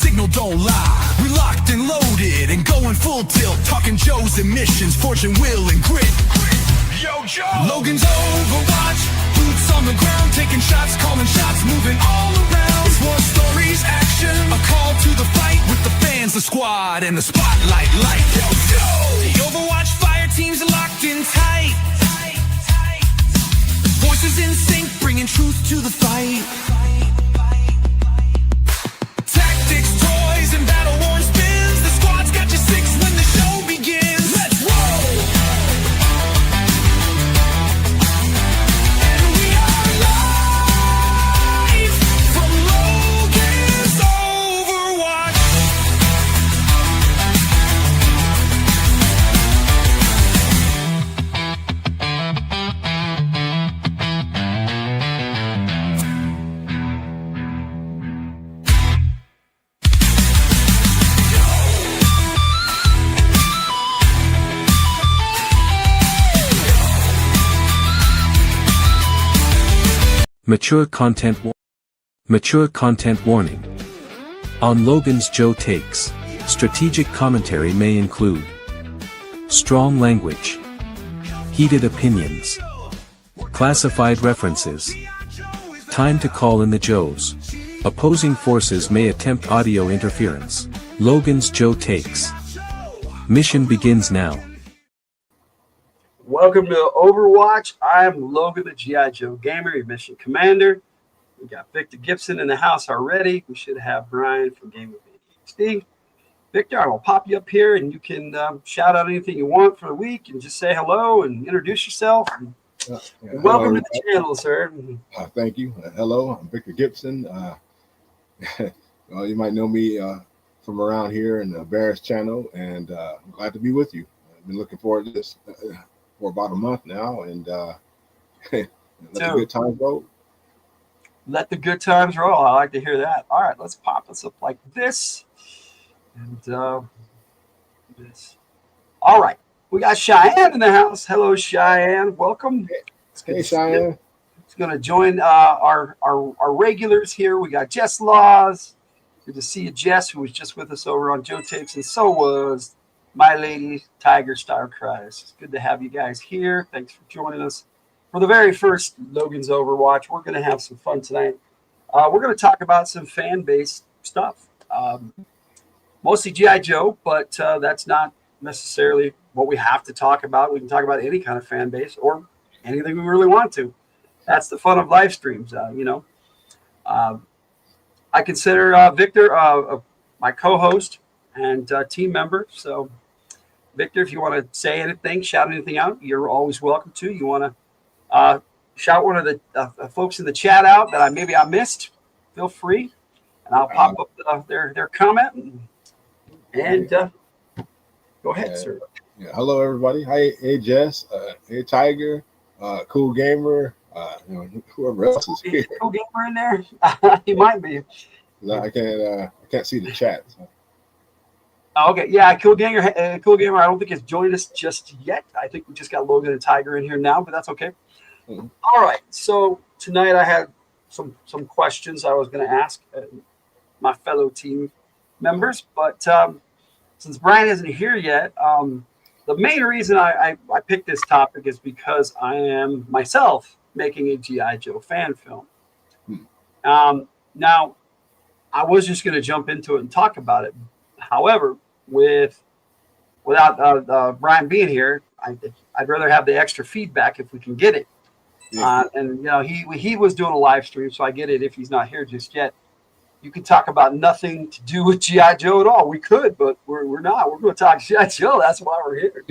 signal don't lie. We locked and loaded and going full tilt, talking Joe's and missions, fortune, will, and grit. Yo, Joe! Logan's Overwatch, boots on the ground, taking shots, calling shots, moving all around. It's war stories, action, a call to the fight with the fans, the squad, and the spotlight light. Yo, Joe! The Overwatch fire team's locked in tight. Voices in sync, bringing truth to the fight. Tactics, toys, and battle worn spins. The squad's got you six when the show begins. Let's roll! And we are live from Logan's Overwatch. Mature content warning. On Logan's Joe Takes, strategic commentary may include strong language, heated opinions, classified references. Time to call in the Joes. Opposing forces may attempt audio interference. Logan's Joe Takes. Mission begins now. Welcome to Overwatch. I'm Logan, the G.I. Joe Gamer, your mission commander. We got Victor Gibson in the house already. We should have Brian from Game of ADHD. Victor, I will pop you up here and you can shout out anything you want for the week and just say hello and introduce yourself. Welcome to the channel, sir. Thank you. Hello, I'm Victor Gibson. You might know me from around here in the Bears channel, and I'm glad to be with you. I've been looking forward to this for about a month now, and let the good times roll. Let the good times roll. I like to hear that. All right, let's pop this up like this. And this. All right, we got Cheyenne in the house. Hello, Cheyenne. Welcome. Hey, Cheyenne. It's going to join our regulars here. We got Jess Laws. Good to see you, Jess, who was just with us over on Joe Tapes, and so was my lady, Tiger Star Cries. It's good to have you guys here. Thanks for joining us for the very first Logan's Overwatch. We're going to have some fun tonight. We're going to talk about some fan-based stuff. Mostly G.I. Joe, but that's not necessarily what we have to talk about. We can talk about any kind of fan base or anything we really want to. That's the fun of live streams, I consider Victor my co-host and team member. So, Victor, if you want to say anything, shout anything out, you're always welcome to. You want to shout one of the folks in the chat out that I missed, feel free, and I'll pop up their comment and go ahead, sir. Yeah, hello, everybody. Hey, Jess. Hey, Tiger. Cool Gamer. Whoever else is here. Cool Gamer in there? He might be. No, I can't see the chat. So. Okay, yeah, Cool Gamer. Cool Gamer. I don't think has joined us just yet. I think we just got Logan and Tiger in here now, but that's okay. Mm-hmm. All right. So tonight I had some questions I was going to ask my fellow team members, but since Brian isn't here yet, the main reason I picked this topic is because I am myself making a G.I. Joe fan film. Now, I was just going to jump into it and talk about it. However, without Brian being here, I'd rather have the extra feedback if we can get it. Yeah. And he was doing a live stream, so I get it if he's not here just yet. You can talk about nothing to do with G.I. Joe at all. We could, but we're not. We're going to talk G.I. Joe. That's why we're here.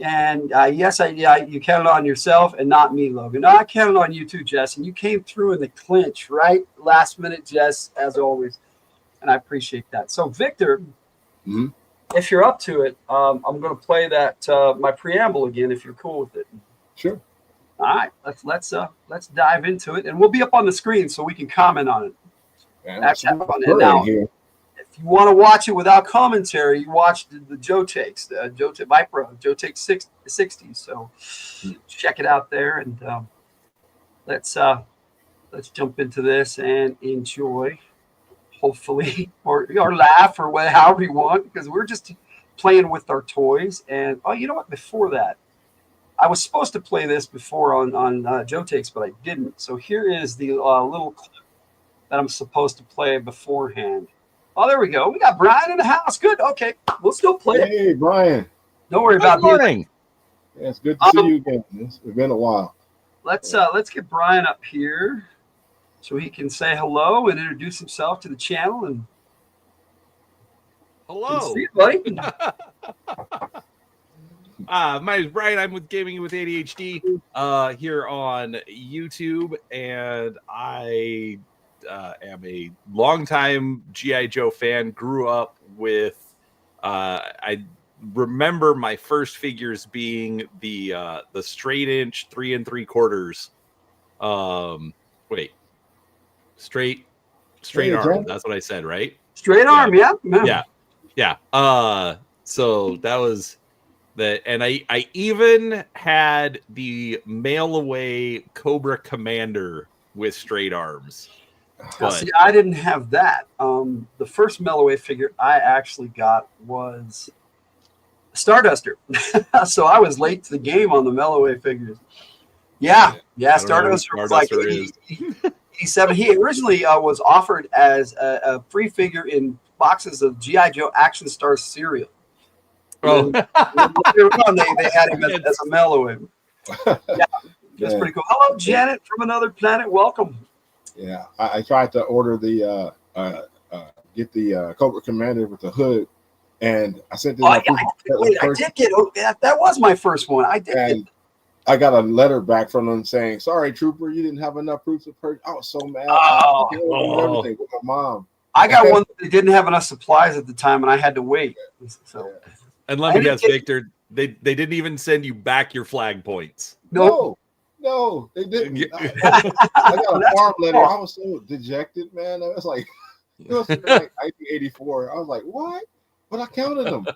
And yes, you counted on yourself and not me, Logan. No, I counted on you too, Jess. And you came through in the clinch, right? Last minute, Jess, as always. And I appreciate that. So, Victor, if you're up to it, I'm going to play that my preamble again, if you're cool with it. Sure. All right, let's dive into it, and we'll be up on the screen so we can comment on it. Yeah, that's fun. And now, if you want to watch it without commentary, you watch the Joe Takes, the Joe Takes 60. So check it out there, and let's jump into this and enjoy. hopefully, or laugh or however you want, because we're just playing with our toys. And oh, you know what? Before that, I was supposed to play this before on Joe Takes, but I didn't. So here is the little clip that I'm supposed to play beforehand. Oh, there we go. We got Brian in the house. Good. Okay, we'll still play it. Hey, Brian. Don't worry Good about morning. Yeah, it's good to see you again. It's been a while. Let's get Brian up here so he can say hello and introduce himself to the channel. And Hello. see you, buddy. My name is Brian. I'm with Gaming with ADHD here on YouTube, and I am a longtime G.I. Joe fan. Grew up with I remember my first figures being the straight inch 3 3/4. Straight arm. That's what I said, right? Straight arm, yeah. So that was that, and I even had the mail away Cobra Commander with straight arms. Now, see, I didn't have that. The first Melloway figure I actually got was Starduster. So I was late to the game on the Melloway figures. Yeah, Starduster was like 87. He originally was offered as a free figure in boxes of G.I. Joe Action Star cereal. Oh, Later on, they had him as a Melloway. Yeah, that's pretty cool. Hello, Janet from another planet. Welcome. Yeah, I tried to order the get the Cobra Commander with the hood, and I sent it. I did get that was my first one. I did. And I got a letter back from them saying, "Sorry, Trooper, you didn't have enough proof of purchase." I was so mad. Everything with my mom. I got one that didn't have enough supplies at the time, and I had to wait. So, and let me guess, Victor, they didn't even send you back your flag points. No, they didn't. I got a farm letter. I was so dejected, man. I was like, it was like 1984. I was like, what? But I counted them.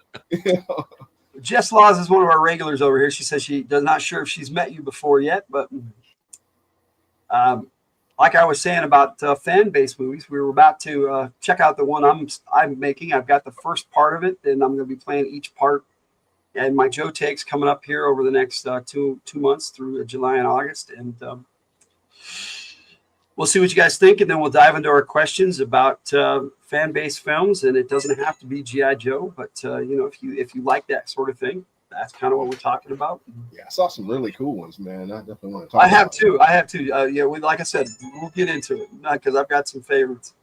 Jess Laws is one of our regulars over here. She says she does not sure if she's met you before yet, but like I was saying about fan-based movies, we were about to check out the one I'm making. I've got the first part of it, and I'm going to be playing each part. And my Joe Takes coming up here over the next two months through July and August, and we'll see what you guys think, and then we'll dive into our questions about fan-based films. And it doesn't have to be G.I. Joe, but if you like that sort of thing, that's kind of what we're talking about. Yeah, I saw some really cool ones, man. I definitely want to talk. I have too. Like I said, we'll get into it because I've got some favorites.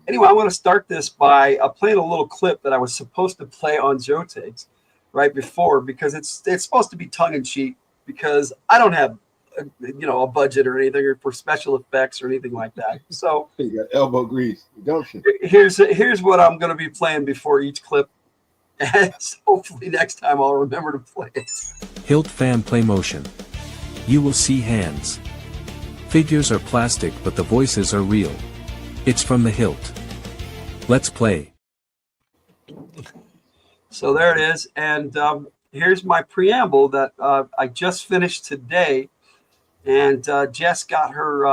Anyway, I want to start this by playing a little clip that I was supposed to play on Joe Takes right before, because it's supposed to be tongue-in-cheek, because I don't have a budget or anything or for special effects or anything like that. So you got elbow grease, don't you? Here's what I'm going to be playing before each clip, and hopefully next time I'll remember to play it. Hilt fan play motion. You will see hands. Figures are plastic, but the voices are real. It's from the hilt. Let's play. So there it is, and here's my preamble that I just finished today, and Jess got her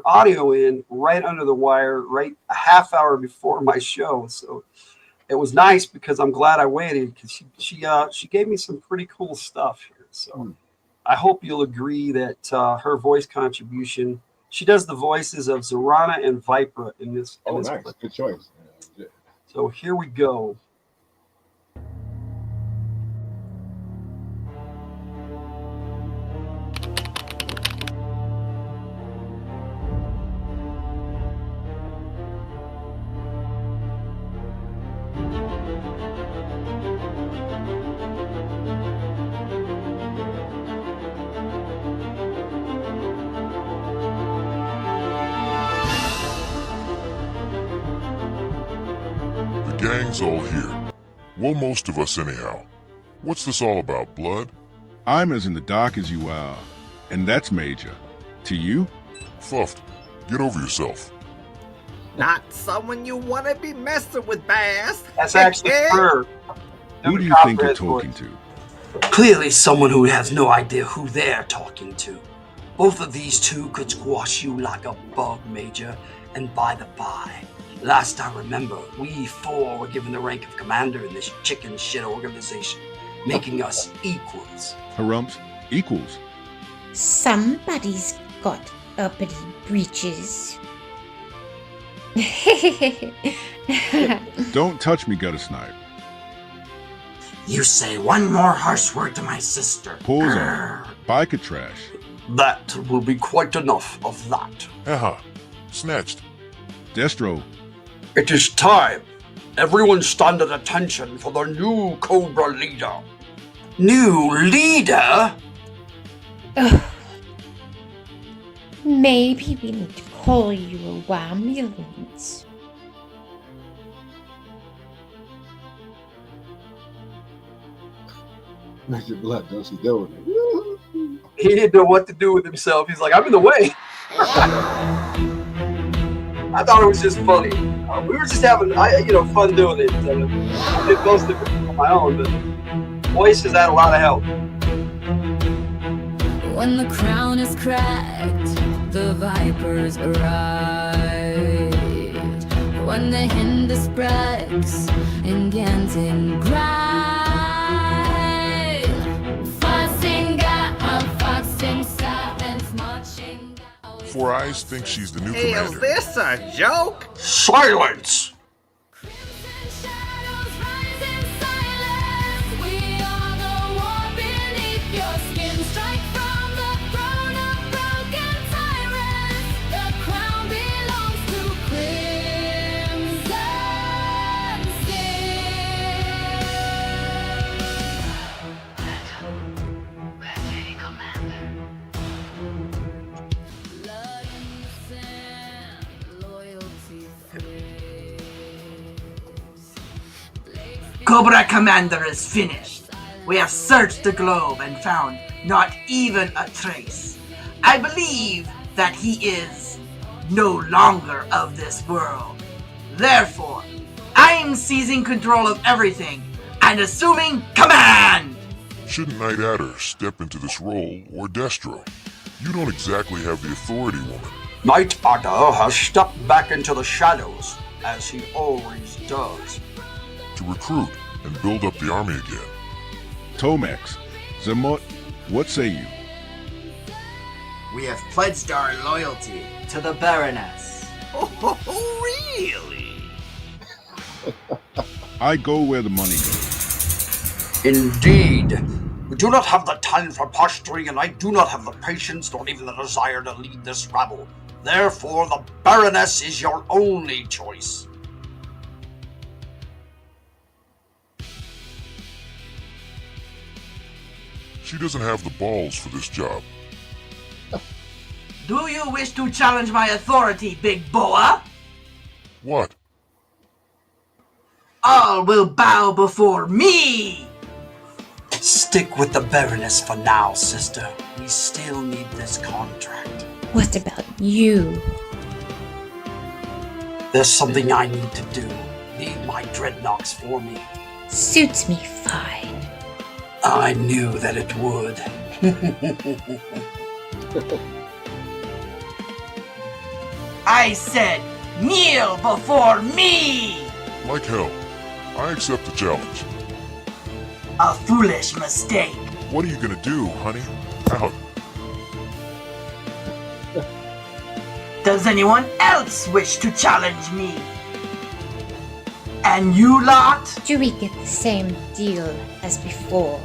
audio in right under the wire, right a half hour before my show. So it was nice, because I'm glad I waited, because she gave me some pretty cool stuff here. So I hope you'll agree that her voice contribution. She does the voices of Zorana and Vipra in this. Oh, nice, clip. Good choice. So here we go. Gang's all here. Well, most of us anyhow. What's this all about, Blood? I'm as in the dark as you are, and that's major. To you? Fuffed, get over yourself. Not someone you want to be messing with, Bass. That's actually her. Who do you think you're talking to? Clearly someone who has no idea who they're talking to. Both of these two could squash you like a bug, Major. And by the by, Last I remember, we four were given the rank of commander in this chicken shit organization, making us equals. Harumps, equals. Somebody's got uppity breeches. Don't touch me, gutter snipe. You say one more harsh word to my sister. Pulls on. Biker trash. That will be quite enough of that. Haha. Snatched. Destro. It is time. Everyone stand at attention for the new Cobra leader. New leader? Ugh. Maybe we need to call you a ambulance. Mr. Blood knows he's doing it. He didn't know what to do with himself. He's like, I'm in the way. I thought it was just funny. We were just having, fun doing it. I did most of it on my own, but voices had a lot of help. When the crown is cracked, the vipers arrive. When the Hindus breaks in Ganton Grind. Fussing got a fussing silence marching. Four Eyes thinks she's the new Hey, is commander. this a joke? Silence! Cobra Commander is finished. We have searched the globe and found not even a trace. I believe that he is no longer of this world. Therefore, I am seizing control of everything and assuming command! Shouldn't Night Adder step into this role, or Destro? You don't exactly have the authority, woman. Night Adder has stepped back into the shadows, as he always does. To recruit and build up the army again. Tomax. Zamot, what say you? We have pledged our loyalty to the Baroness. Oh, really? I go where the money goes. Indeed. We do not have the time for posturing, and I do not have the patience nor even the desire to lead this rabble. Therefore, the Baroness is your only choice. She doesn't have the balls for this job. Do you wish to challenge my authority, Big Boa? What? All will bow before me! Stick with the Baroness for now, sister. We still need this contract. What about you? There's something I need to do. Lead my dreadnoks for me. Suits me fine. I knew that it would. I said, kneel before me! Like hell. I accept the challenge. A foolish mistake. What are you gonna do, honey? Out. Does anyone else wish to challenge me? And you lot? Do we get the same deal as before?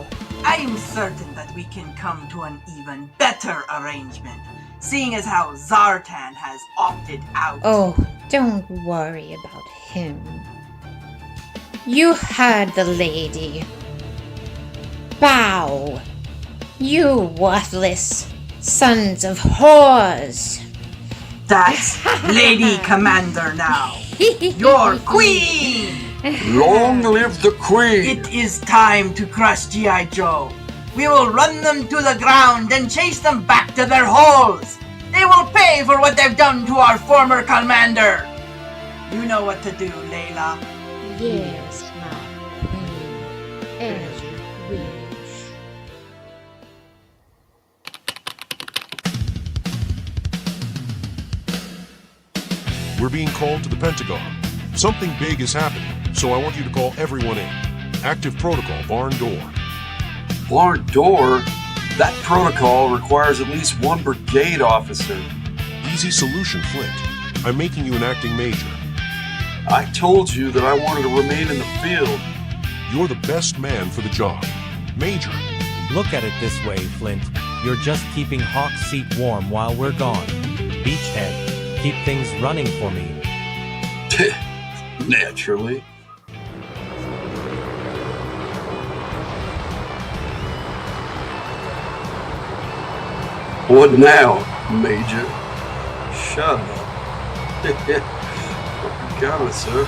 I am certain that we can come to an even better arrangement, seeing as how Zartan has opted out. Oh, don't worry about him. You heard the lady. Bow. You worthless sons of whores. That's Lady Commander now. Your queen! Long live the queen! It is time to crush G.I. Joe. We will run them to the ground and chase them back to their holes. They will pay for what they've done to our former commander. You know what to do, Layla. Yes, my queen. As you wish. We're being called to the Pentagon. Something big is happening, so I want you to call everyone in. Active protocol, barn door. Barn door? That protocol requires at least one brigade officer. Easy solution, Flint. I'm making you an acting major. I told you that I wanted to remain in the field. You're the best man for the job. Major. Look at it this way, Flint. You're just keeping Hawk's seat warm while we're gone. Beachhead, keep things running for me. Naturally. What now, Major? Shut up. Got it, sir.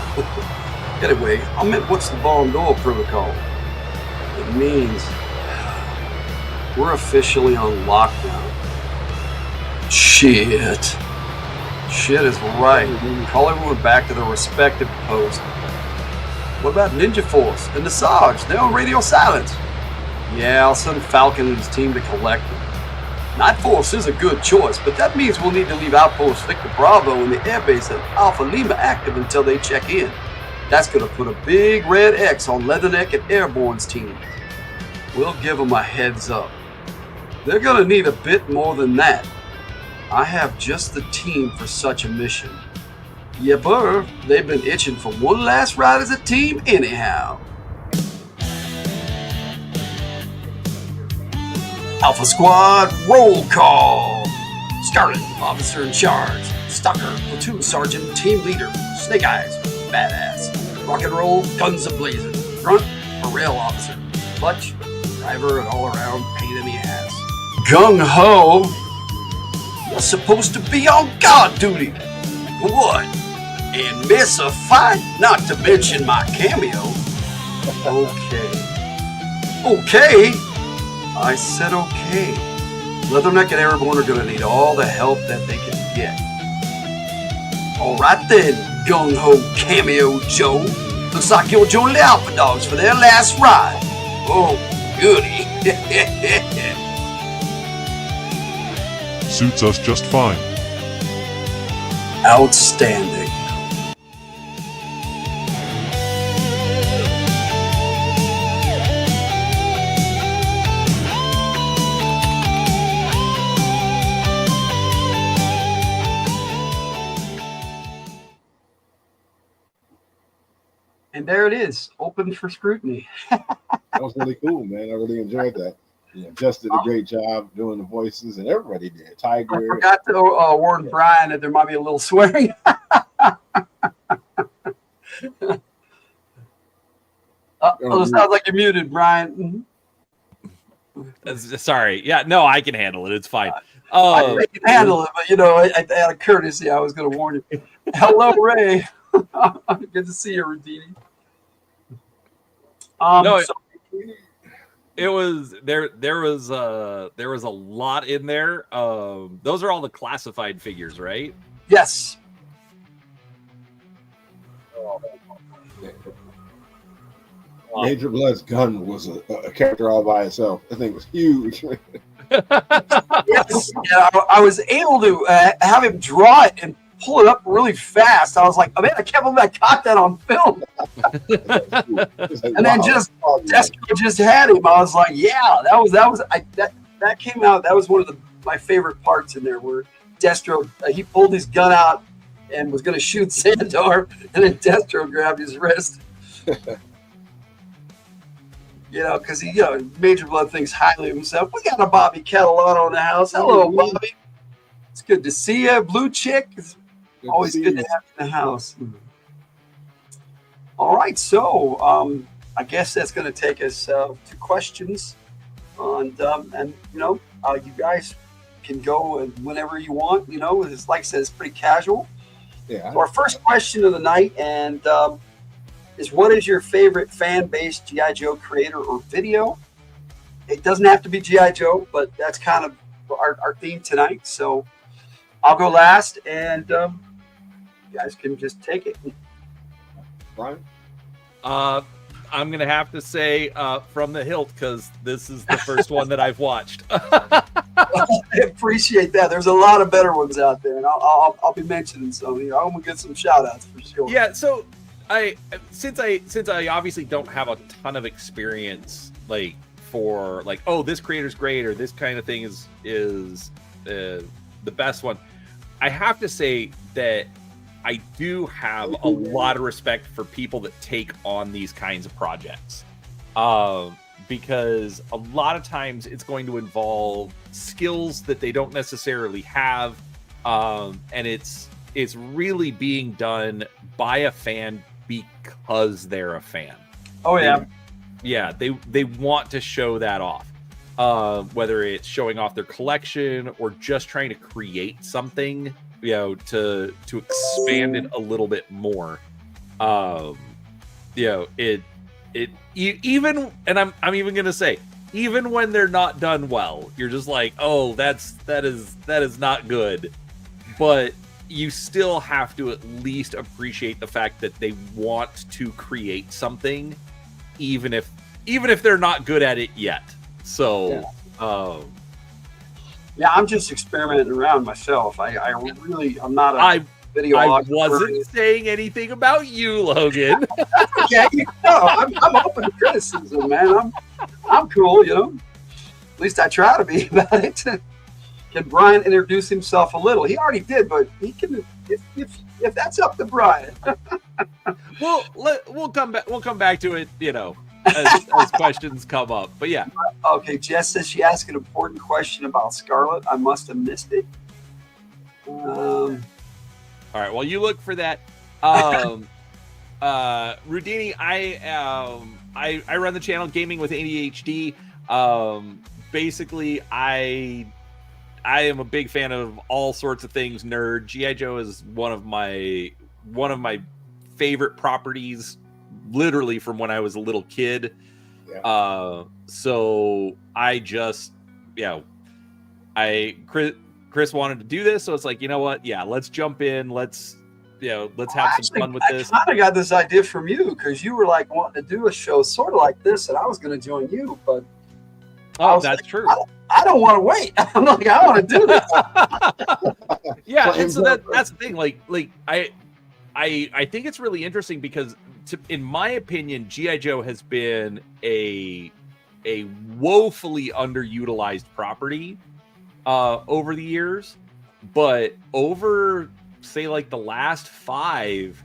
Anyway, I meant what's the barn door protocol? It means we're officially on lockdown. Shit. Shit is right. Call everyone back to their respective posts. What about Ninja Force and the Sarge? They're on radio silence. Yeah, I'll send Falcon and his team to collect them. Night Force is a good choice, but that means we'll need to leave Outpost Victor Bravo and the airbase at Alpha Lima active until they check in. That's going to put a big red X on Leatherneck and Airborne's team. We'll give them a heads up. They're going to need a bit more than that. I have just the team for such a mission. Yeah, Burr, they've been itching for one last ride as a team anyhow. Alpha Squad, roll call. Scarlet, officer in charge. Stalker, platoon sergeant, team leader. Snake Eyes, badass. Rock and roll, guns a-blazing. Grunt, a rail officer. Clutch, driver, and all-around pain in the ass. Gung-ho, you're supposed to be on guard duty. What? And miss a fight? Not to mention my cameo. Okay. Okay? I said okay. Leatherneck and Airborne are going to need all the help that they can get. All right then, gung-ho cameo Joe. Looks like you're joining the Alpha Dogs for their last ride. Oh, goody. Suits us just fine. Outstanding. And there it is, open for scrutiny. That was really cool, man. I really enjoyed that. Yeah, Jess did a great job doing the voices, and everybody did. Tiger. I forgot to warn Brian that there might be a little swearing. It sounds like you're muted, Brian. Sorry. Yeah, no, I can handle it. It's fine. I can handle it, but out of courtesy, I was going to warn you. Hello, Ray. Good to see you, Rudini. It was there was a lot in there. Those are all the classified figures, right? Yes. Major Blood's gun was a character all by itself. I think it was huge. Yes, I was able to have him draw it and pull it up really fast. I was like, oh man, I can't believe I caught that on film. And then Destro just had him. I was like, yeah, that came out. That was one of my favorite parts in there, where Destro he pulled his gun out and was going to shoot Sandor, and then Destro grabbed his wrist. Because Major Blood thinks highly of himself. We got a Bobby Catalano in the house. Hello, Bobby. It's good to see you, Blue Chick. It's always good to have you in the house. All right, so I guess that's going to take us to questions, and you guys can go whenever you want. It's like I said, it's pretty casual. Yeah. So our first question of the night, and is what is your favorite fan-based G.I. Joe creator or video? It doesn't have to be G.I. Joe, but that's kind of our theme tonight. So I'll go last, and you guys can just take it. Brian? I'm going to have to say From the Hilt, because this is the first one that I've watched. I appreciate that. There's a lot of better ones out there, and I'll be mentioning some. I'm going to get some shout-outs for sure. Yeah, so since I obviously don't have a ton of experience like for like, oh, this creator's great or this kind of thing is the best one, I have to say that I do have a lot of respect for people that take on these kinds of projects. Because a lot of times it's going to involve skills that they don't necessarily have. And it's really being done by a fan because they're a fan. Oh yeah. They want to show that off. Whether it's showing off their collection or just trying to create something, to expand it a little bit more. Even, and I'm even gonna say, even when they're not done well, you're just like, oh, that is not good. But you still have to at least appreciate the fact that they want to create something, even if they're not good at it yet. So, I'm just experimenting around myself. I'm not a video. I wasn't saying anything about you, Logan. Okay, I'm open to criticism, man. I'm cool, At least I try to be about it. Can Brian introduce himself a little? He already did, but he can if that's up to Brian. We'll come back to it, as questions come up. But yeah. Okay, Jess says she asked an important question about Scarlet. I must have missed it. All right. Well, you look for that. Rudini, I run the channel Gaming with ADHD. Basically, I am a big fan of all sorts of things nerd. G.I. Joe is one of my favorite properties, literally from when I was a little kid. Yeah. So I just, Chris wanted to do this, so it's like, you know what? Yeah, let's jump in. Let's have some fun with this. I kind of got this idea from you because you were like wanting to do a show sort of like this, and I was going to join you, but that's true. I don't want to wait. I'm like, I want to do this. Yeah, and so that's the thing. Like I think it's really interesting because, in my opinion, G.I. Joe has been a woefully underutilized property over the years, but over, say, like the last 5,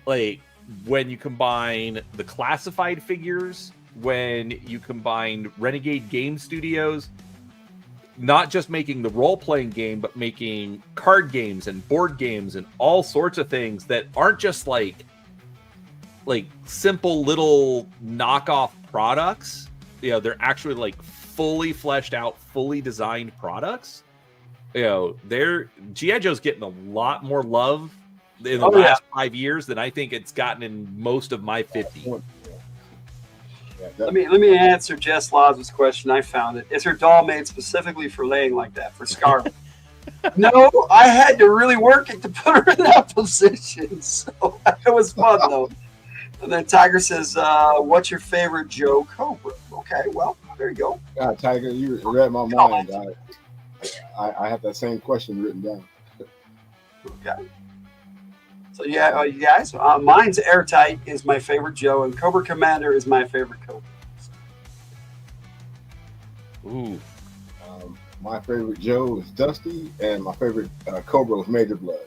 like when you combine the classified figures, when you combine Renegade Game Studios, not just making the role-playing game, but making card games and board games and all sorts of things that aren't just like simple little knockoff products. They're actually like fully fleshed out, fully designed products. G.I. Joe's getting a lot more love in the last 5 years than I think it's gotten in most of my 50. Let me answer Jess Law's question. I found it. Is her doll made specifically for laying like that, for Scarlet? No, I had to really work it to put her in that position. So it was fun, though. And then Tiger says, what's your favorite Joe Cobra? Okay, well, there you go. God, Tiger, you read my mind. I have that same question written down. Okay. So yeah, you guys, mine's Airtight is my favorite Joe, and Cobra Commander is my favorite Cobra. Ooh. My favorite Joe is Dusty, and my favorite Cobra was Major Blood.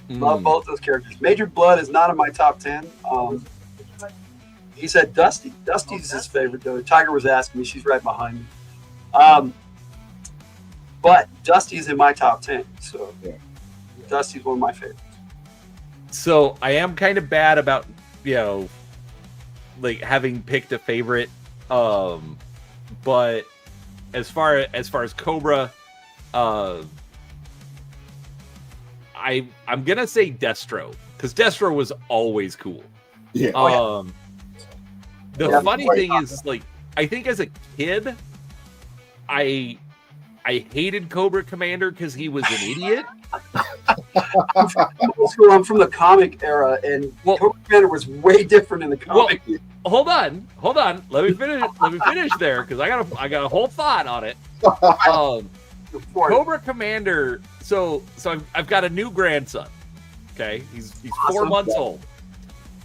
Love both those characters. Major Blood is not in my top 10. He said Dusty. Dusty's his favorite, though. Tiger was asking me. She's right behind me. But Dusty's in my top 10. So yeah. Dusty's one of my favorites. So I am kind of bad about, like having picked a favorite. But as far as Cobra, I'm gonna say Destro, because Destro was always cool. Yeah. The funny thing is, like, I think as a kid, I hated Cobra Commander because he was an idiot. I'm from the comic era, and Cobra Commander was way different in the comic. Well, hold on. Let me finish there, because I got a whole thought on it. Cobra Commander. So I've got a new grandson. Okay, he's 4 months old.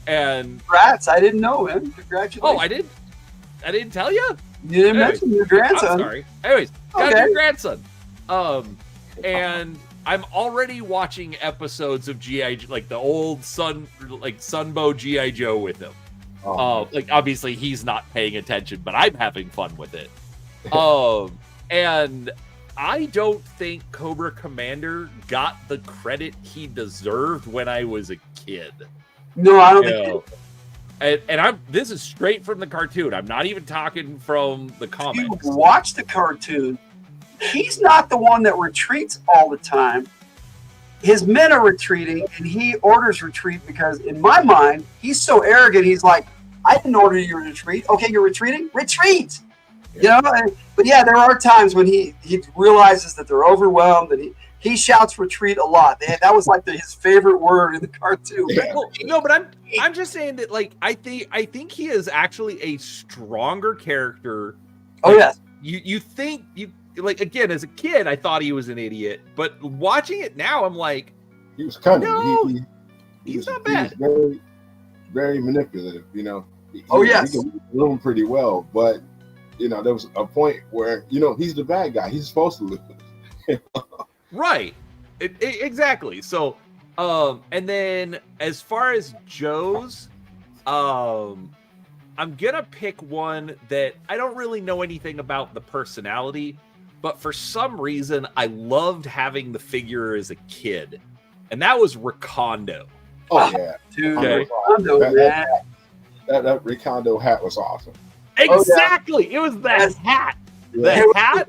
And congrats! I didn't know, man. Congratulations. Oh, I didn't tell you. You didn't mention your grandson. I'm sorry. Anyways, got Okay. your grandson. And I'm already watching episodes of GI, like the old Sunbow GI Joe with him. Like obviously he's not paying attention, but I'm having fun with it. And I don't think Cobra Commander got the credit he deserved when I was a kid. No, I don't think. And this is straight from the cartoon. I'm not even talking from the comics. You watch the cartoon. He's not the one that retreats all the time. His men are retreating, and he orders retreat because, in my mind, he's so arrogant. He's like, "I didn't order you to retreat. Okay, you're retreating. Retreat." You know. But yeah, there are times when he realizes that they're overwhelmed, and he shouts retreat a lot. That was like his favorite word in the cartoon. Well, no, but I'm just saying that, like, I think he is actually a stronger character. Oh yes. You think you. Like, again, as a kid, I thought he was an idiot, but watching it now, I'm like, he was cunning. No, he's not bad. He was very, very manipulative. You know. He can read the room pretty well, but you know, there was a point where he's the bad guy. He's supposed to lose. Right. Exactly. So, and then as far as Joe's, I'm gonna pick one that I don't really know anything about the personality. But for some reason, I loved having the figure as a kid, and that was Recondo. Oh yeah, dude, okay. That Recondo hat was awesome. Exactly, it was that hat, the hat,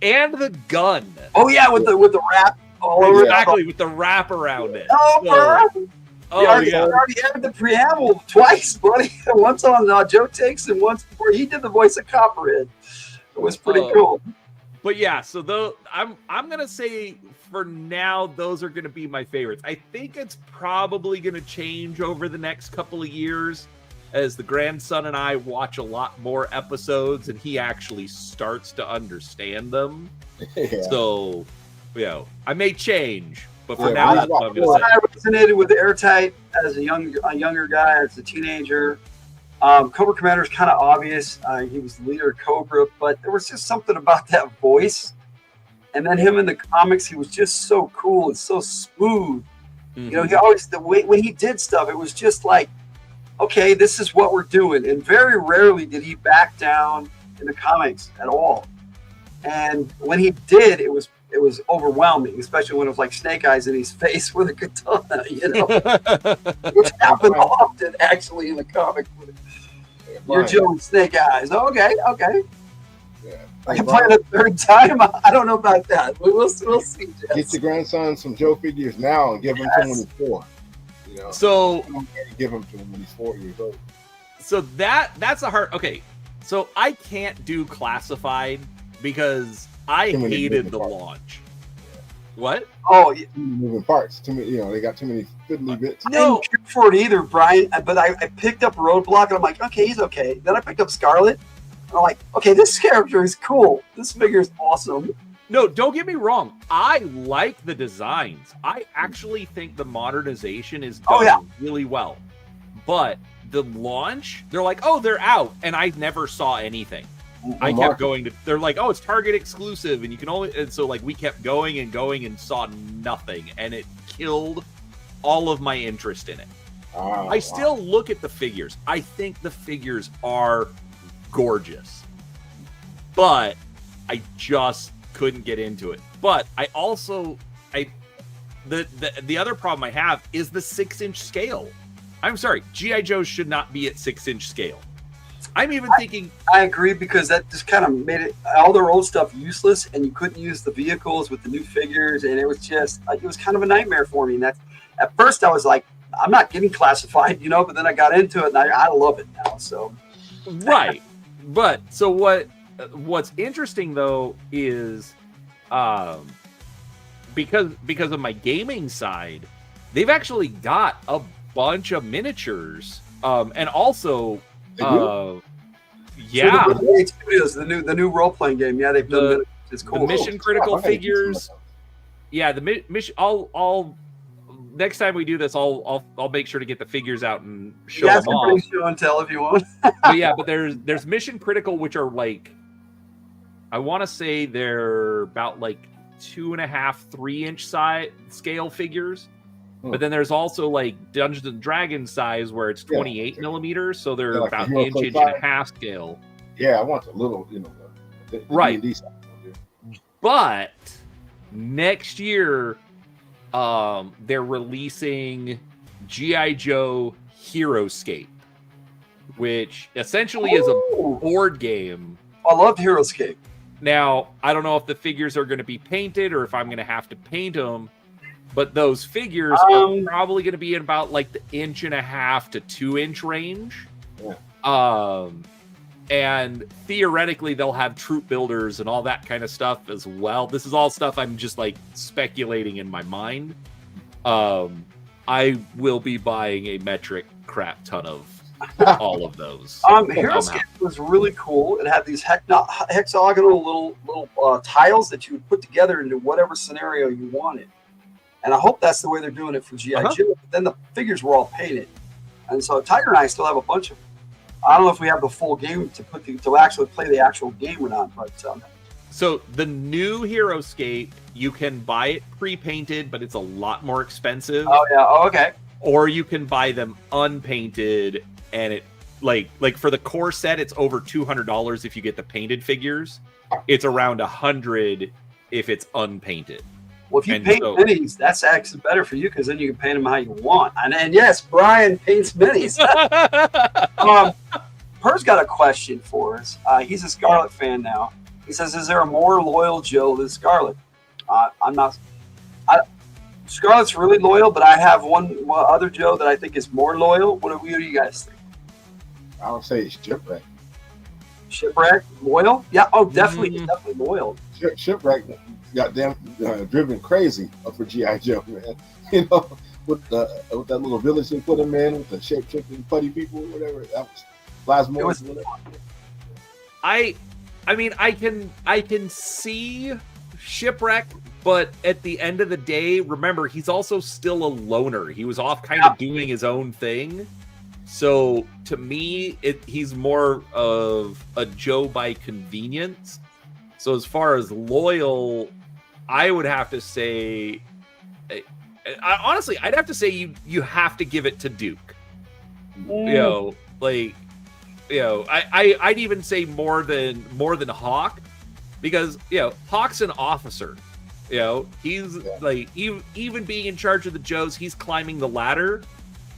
and the gun. Oh yeah, with the wrap all over. Exactly, with the wrap around it. He already had the preamble twice, buddy. Once on Joe Takes and once before he did the voice of Copperhead. It was pretty cool. But yeah, so though I'm gonna say for now those are gonna be my favorites. I think it's probably gonna change over the next couple of years as the grandson and I watch a lot more episodes and he actually starts to understand them. Yeah. So, I may change, but for now that's what I'm gonna say. I resonated with Airtight as a younger guy, as a teenager. Cobra Commander is kind of obvious. He was the leader of Cobra, but there was just something about that voice. And then him in the comics, he was just so cool and so smooth. Mm-hmm. He always, the way when he did stuff, it was just like, okay, this is what we're doing. And very rarely did he back down in the comics at all. And when he did, it was overwhelming, especially when it was like Snake Eyes in his face with a katana, which happened often actually in the comic. You're Joe and Snake Eyes. Okay. Yeah. I can play it a third time. I don't know about that. We'll see. Jess. Get your grandson some Joe figures now and give him to him when he's 4. So give him to him when he's 4 years old. So that's a hard. Okay, so I can't do classified because I hated the launch. What? Oh, moving parts. Too many. They got too many fiddly bits. I didn't care for it either, Brian. But I picked up Roadblock, and I'm like, okay, he's okay. Then I picked up Scarlet, and I'm like, okay, this character is cool. This figure is awesome. No, don't get me wrong. I like the designs. I actually think the modernization is done really well. But the launch, they're like, oh, they're out, and I never saw anything. I kept going to. They're like, oh, it's Target exclusive, and you can only. And so like we kept going and saw nothing, and it killed all of my interest in it. I still look at the figures. I think the figures are gorgeous, but I just couldn't get into it. But I also the other problem I have is the 6-inch scale. I'm sorry, G.I. Joe should not be at 6-inch scale. I'm even thinking. I agree because that just kind of made it all their old stuff useless, and you couldn't use the vehicles with the new figures, and it was just it was kind of a nightmare for me. And that at first I was like, I'm not getting classified, but then I got into it, and I love it now. So right, but so what's interesting though is, because of my gaming side, they've actually got a bunch of miniatures, and also. Yeah, Studios, the new role playing game. Yeah, they've done it. It's cool. The Mission Critical figures. Yeah, the mission. I'll next time we do this, I'll make sure to get the figures out and show them off. Show and tell if you want. But there's mission critical, which are like, I want to say they're about like 2.5, 3-inch size scale figures. But then there's also like Dungeons and Dragons size where it's 28 millimeters, so they're like about a inch and a half scale. Yeah, I want a little, right. D&D size. But next year, they're releasing G.I. Joe Heroescape, which essentially is a board game. I love Heroescape. Now, I don't know if the figures are going to be painted or if I'm going to have to paint them, but those figures are probably going to be in about like the 1.5 to 2-inch range. Yeah. And theoretically, they'll have troop builders and all that kind of stuff as well. This is all stuff I'm just like speculating in my mind. I will be buying a metric crap ton of all of those. Heroescape was really cool. It had these hexagonal little tiles that you would put together into whatever scenario you wanted. And I hope that's the way they're doing it for G.I. Joe. But then the figures were all painted. And so Tiger and I still have a bunch of them. I don't know if we have the full game to actually play the actual game or not, but so the new Heroescape, you can buy it pre-painted, but it's a lot more expensive. Oh yeah, okay. Or you can buy them unpainted, and it like for the core set, it's over $200 if you get the painted figures. It's around $100 if it's unpainted. Well, if you paint minis, that's actually better for you because then you can paint them how you want. And yes, Brian paints minis. Per's got a question for us. He's a Scarlet fan now. He says, "Is there a more loyal Joe than Scarlet?" I'm not. Scarlet's really loyal, but I have one other Joe that I think is more loyal. What do you guys think? I would say it's Shipwreck. Shipwreck, loyal? Yeah. Oh, definitely, he's definitely loyal. Shipwreck got damn driven crazy for G.I. Joe, man. You know, with that little village they put him in with the shape-shifting putty people or whatever. That was Plasmor. I mean, I can see Shipwreck, but at the end of the day, remember, he's also still a loner. He was off kind of doing his own thing. So to me, he's more of a Joe by convenience. So as far as loyal, I would have to say, honestly, I'd have to say you have to give it to Duke. I'd even say more than Hawk, because Hawk's an officer. He's like even being in charge of the Joes, he's climbing the ladder.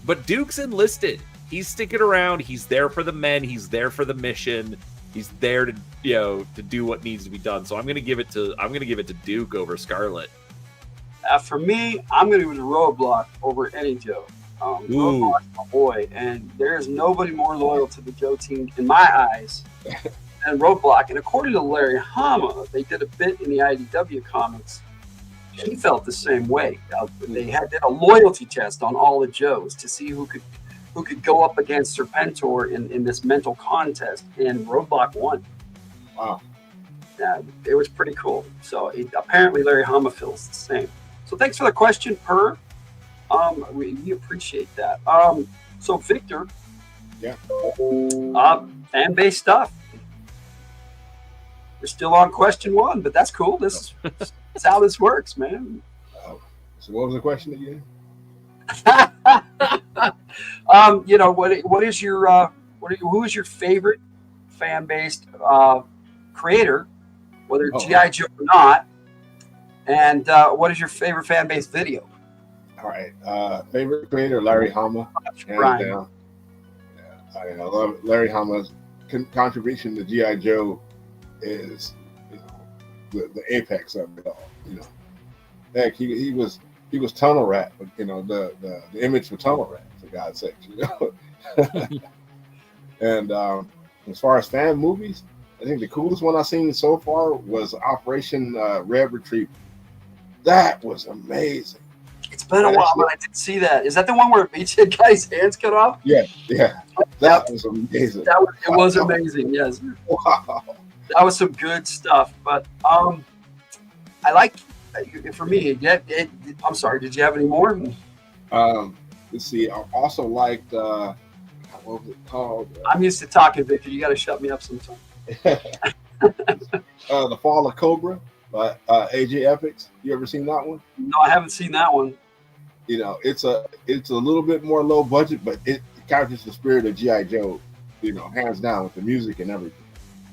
But Duke's enlisted. He's sticking around. He's there for the men. He's there for the mission. He's there to to do what needs to be done. So I'm gonna give it to Duke over Scarlet. For me, I'm gonna go to Roadblock over any Joe. Roadblock's my boy, and there's nobody more loyal to the Joe team in my eyes than Roadblock. And according to Larry Hama, they did a bit in the IDW comics. He felt the same way. They did a loyalty test on all the Joes to see who could go up against Serpentor in this mental contest, and Roadblock won. Wow. Yeah, it was pretty cool. So apparently Larry Hama feels the same. So thanks for the question, Per. We appreciate that. So Victor, fan-based stuff. We're still on question 1, but that's cool. That's how this works, man. So what was the question again? What is your who is your favorite fan-based creator, whether it's G.I. Joe or not, and what is your favorite fan-based video? All right, favorite creator Larry Hama. I love Larry Hama's contribution to G.I. Joe is the apex of it all. Heck, he was Tunnel Rat, but the image for Tunnel Rat, for God's sake, And as far as fan movies, I think the coolest one I've seen so far was Operation Red Retriever. That was amazing. It's been a while, but I did see that. Is that the one where a beachhead guy's hands cut off? Yeah. That was amazing. It was amazing, yes. Wow. That was some good stuff. But I like for me. I'm sorry. Did you have any more? Let's see. I also liked what was it called? I'm used to talking, Victor. You got to shut me up sometime. The Fall of Cobra by AJ Epics. You ever seen that one? No, I haven't seen that one. You know, it's a little bit more low budget, but it captures the spirit of G.I. Joe, you know, hands down with the music and everything.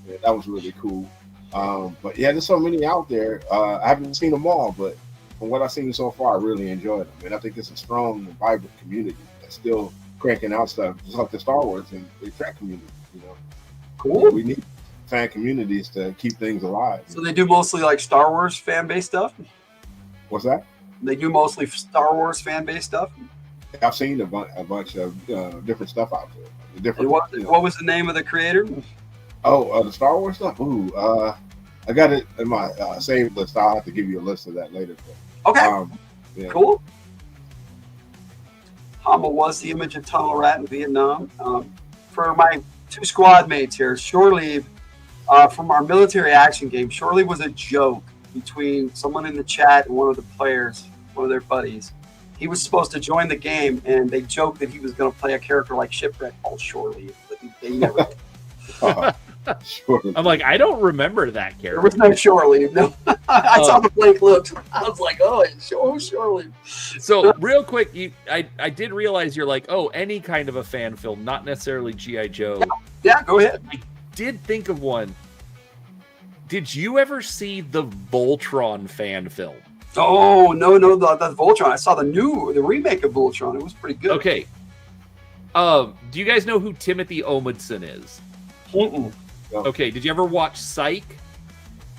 Yeah, that was really cool. But yeah, there's so many out there. I haven't seen them all, but from what I've seen so far, I really enjoyed them. And I think it's a strong and vibrant community that's still cranking out stuff, just like the Star Wars and the Trek community, you know. Cool. We need fan communities to keep things alive. So they do mostly like Star Wars fan base stuff? What's that? They do mostly Star Wars fan base stuff? I've seen a bunch of different stuff out there. What was the name of the creator? Oh, the Star Wars stuff? Ooh, I got it in my saved list. I'll have to give you a list of that later. But, okay. Yeah. Cool. Hama was the image of Tunnel Rat in Vietnam. For my two squad mates here, Shore Leave, from our military action game, Shore Leave was a joke between someone in the chat and one of the players, one of their buddies. He was supposed to join the game, and they joked that he was going to play a character like Shipwreck called Shore Leave, but they never did. I'm like, I don't remember that character. There was no Shore Leave. No, I saw the blank look. I was like, oh, Shore Leave. So real quick, I did realize you're like, oh, any kind of a fan film, not necessarily G.I. Joe. Yeah, go ahead. I did think of one. Did you ever see the Voltron fan film? Oh, no, the Voltron. I saw the remake of Voltron. It was pretty good. Okay. Do you guys know who Timothy Omundson is? Mm-mm. Okay, did you ever watch Psych?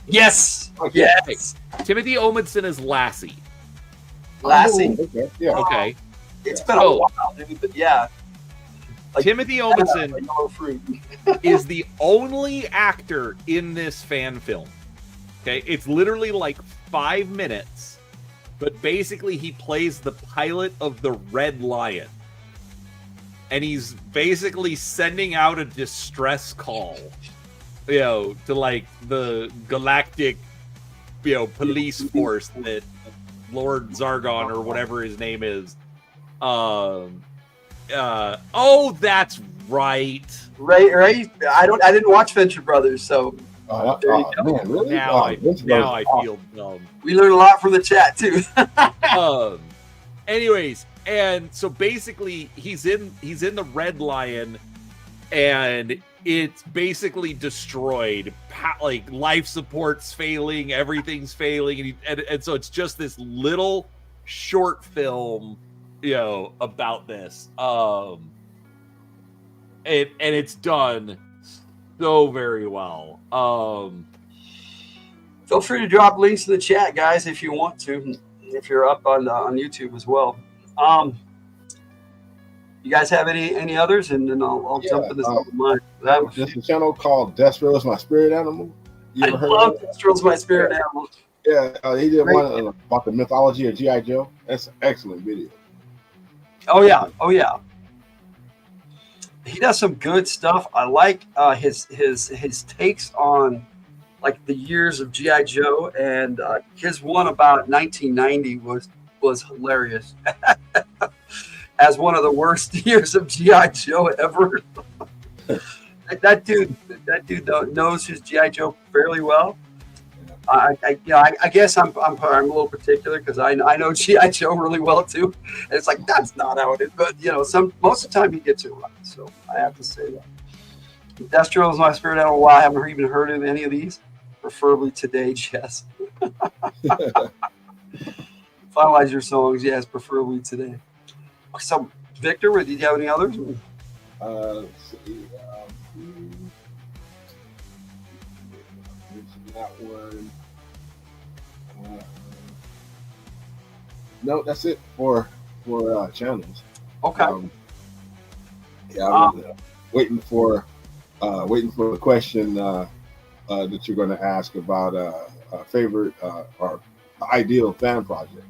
Yes. Yes. Okay. Timothy Omundson is Lassie. Lassie? Okay. Yeah. Okay. It's been a while, dude, but yeah. Like, Timothy Omundson is the only actor in this fan film. Okay, it's literally like 5 minutes, but basically he plays the pilot of the Red Lion. And he's basically sending out a distress call, you know, to like the galactic, you know, police force that Lord Zargon or whatever his name is. Oh, that's right. Right. I didn't watch Venture Brothers, so there you go. Man, really? Now I feel dumb. We learned a lot from the chat too. Anyways, and so basically he's in the Red Lion, and it's basically destroyed. Like life support's failing, everything's failing, and so it's just this little short film, you know, about this. And it's done so very well. Feel free to drop links in the chat, guys, if you want to. If you're up on YouTube as well. You guys have any others, and then I'll jump in this mine. There's a channel called Destro is My Spirit Animal. You ever heard love of it? Destro is My Spirit Animal. Yeah, he did one about the mythology of G.I. Joe. That's an excellent video. Oh yeah. He does some good stuff. I like his takes on like the years of G.I. Joe, and his one about 1990 was hilarious. As one of the worst years of G.I. Joe ever. that dude knows his G.I. Joe fairly well. I guess I'm a little particular because I know G.I. Joe really well too. And it's like, that's not how it is. But you know, most of the time he gets it right. So I have to say that. Destro is My Spirit Animal. Wow, I haven't even heard of any of these. Preferably Today, Jess. Finalize your songs, yes, preferably today. So, Victor, did you have any others? Let's see. That one. No, that's it for channels. Okay. I was waiting for the question that you're going to ask about a favorite or ideal fan project.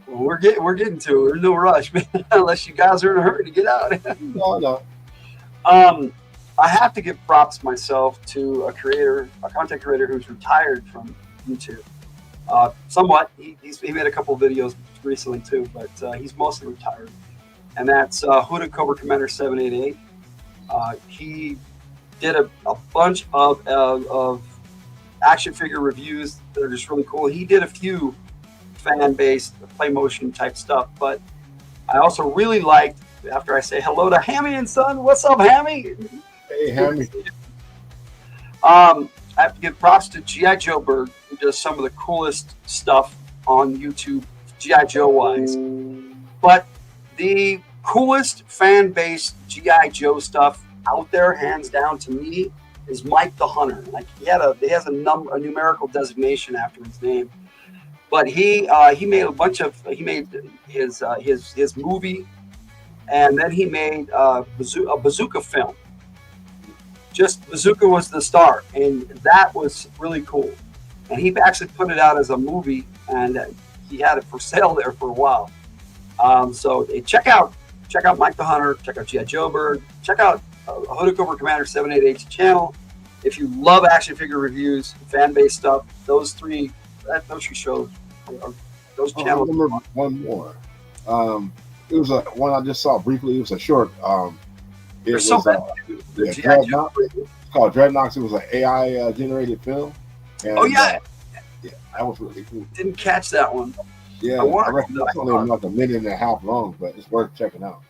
Well, we're getting to it. There's no rush, man. Unless you guys are in a hurry to get out. No. I have to give props myself to a content creator who's retired from YouTube. somewhat. He made a couple of videos recently too, but he's mostly retired. And that's Hooded Cobra Commander 788. He did a bunch of action figure reviews that are just really cool. He did a few fan-based play motion type stuff, but I also really liked, after I say hello to Hammy and Son, what's up, Hammy? Hey, Hammy. I have to give props to G.I. Joe Bird, who does some of the coolest stuff on YouTube, G.I. Joe wise. But the coolest fan-based G.I. Joe stuff out there, hands down to me, is Mike the Hunter. Like he has a numerical designation after his name, but he made his movie, and then he made a Bazooka film. Just Bazooka was the star, and that was really cool. And he actually put it out as a movie, and he had it for sale there for a while. So check out Mike the Hunter, check out G.I. Joe Bird, check out Hooded Cobra Commander 788's channel. If you love action figure reviews, fan-based stuff, those three shows, those channels. I remember one more. It was one I just saw briefly. It was a short. It was Dreadnought. It's called Dreadnought. It was an AI generated film. And, yeah, that was really cool. Didn't catch that one. Yeah, I reckon it's only like a minute and a half long, but it's worth checking out.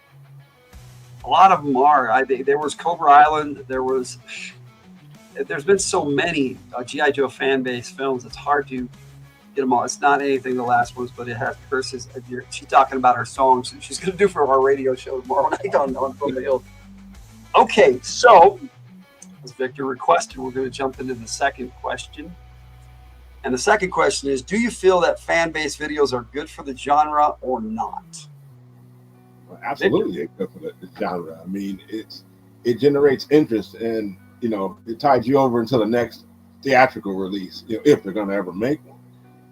A lot of them are. There was Cobra Island. There's been so many G.I. Joe fan-based films. It's hard to get them all. It's not anything the last ones, but it has curses. She's talking about her songs. She's going to do for our radio show tomorrow night on From the Hill. Okay, so as Victor requested, we're going to jump into the second question. And the second question is, do you feel that fan-based videos are good for the genre or not? Well, absolutely, it's good for the genre. I mean, it generates interest, and it tides you over until the next theatrical release, if they're going to ever make one.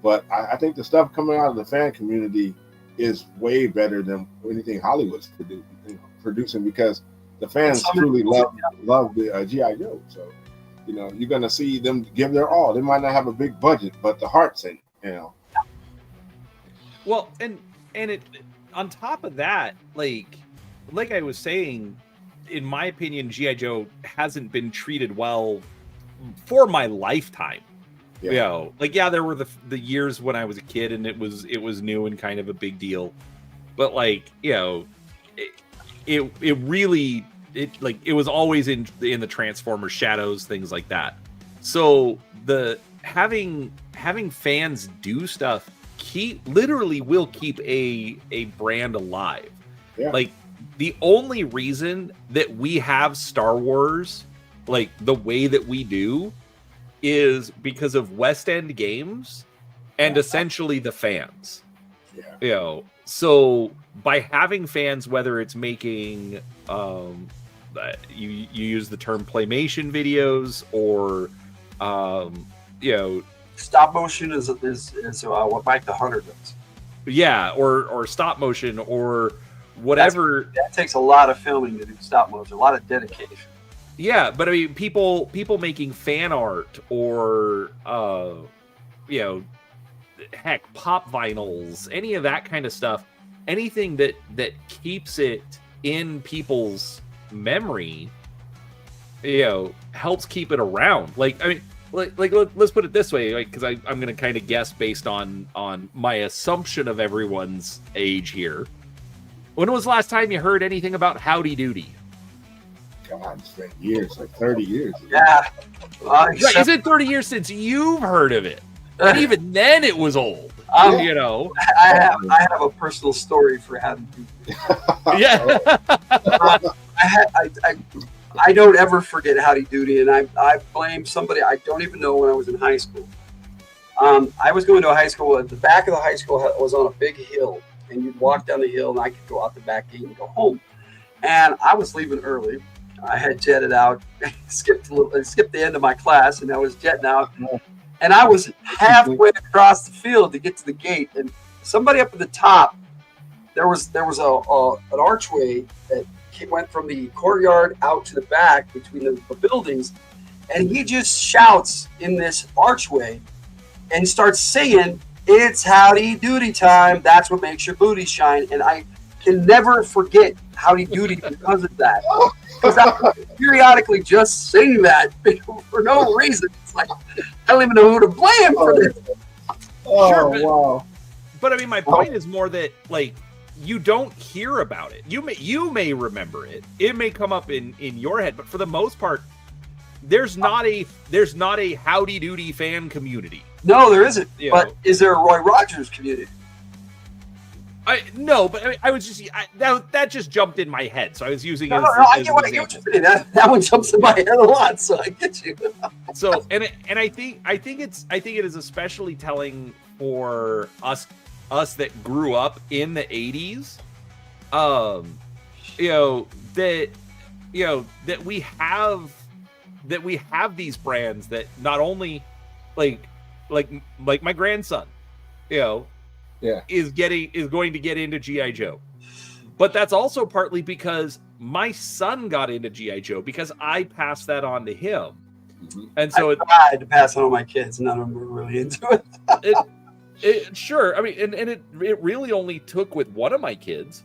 But I think the stuff coming out of the fan community is way better than anything Hollywood's producing, because the fans truly love the G.I. Joe. So, you're going to see them give their all. They might not have a big budget, but the heart's in it, Well, and it on top of that, like I was saying, in my opinion, G.I. Joe hasn't been treated well for my lifetime. Yeah. There were the years when I was a kid and it was new and kind of a big deal, but it was always in the Transformers shadows, things like that. So the having fans do stuff literally will keep a brand alive. Yeah. Like, the only reason that we have Star Wars like the way that we do is because of West End Games and essentially the fans. Yeah. So by having fans, whether it's making you use the term playmation videos or stop motion is what Mike the Hunter does. Yeah, or stop motion or whatever. That takes a lot of filming to do stop motion, a lot of dedication. Yeah, but I mean, people making fan art or heck, pop vinyls, any of that kind of stuff, anything that keeps it in people's memory, helps keep it around. Like, I mean, like let's put it this way, like, because I'm going to kind of guess based on my assumption of everyone's age here. When was the last time you heard anything about Howdy Doody? God, it's been years, like 30 years. Yeah. Is it 30 years since you've heard of it? And even then it was old. I have a personal story for Howdy Doody. Yeah. I don't ever forget Howdy Doody, and I blame somebody I don't even know when I was in high school. I was going to a high school. At the back of the high school was on a big hill, and you'd walk down the hill, and I could go out the back gate and go home. And I was leaving early. I had jetted out, skipped the end of my class, and I was jetting out. And I was halfway across the field to get to the gate, and somebody up at the top, there was an archway that went from the courtyard out to the back between the buildings, and he just shouts in this archway, and starts singing, "It's howdy doody time. That's what makes your booty shine." And I can never forget howdy doody because of that. Because I periodically just sing that for no reason. It's like, I don't even know who to blame for this. Sure, wow. But I mean, my point is more that like you don't hear about it. You may remember it. It may come up in your head, but for the most part, there's not a howdy doody fan community. No, there isn't. You But know. is there a Roy Rogers community? No, but I was just that just jumped in my head, so I was using No, it no, as, no, I as get an what you're example. saying. That one jumps in my head a lot, so I get you. So and I think it is especially telling for us that grew up in the 80s, that we have these brands that not only like my grandson, is going to get into G.I. Joe. But that's also partly because my son got into G.I. Joe because I passed that on to him. And so I tried to pass it on my kids. None of them were really into it. Sure. I mean, and it really only took with one of my kids.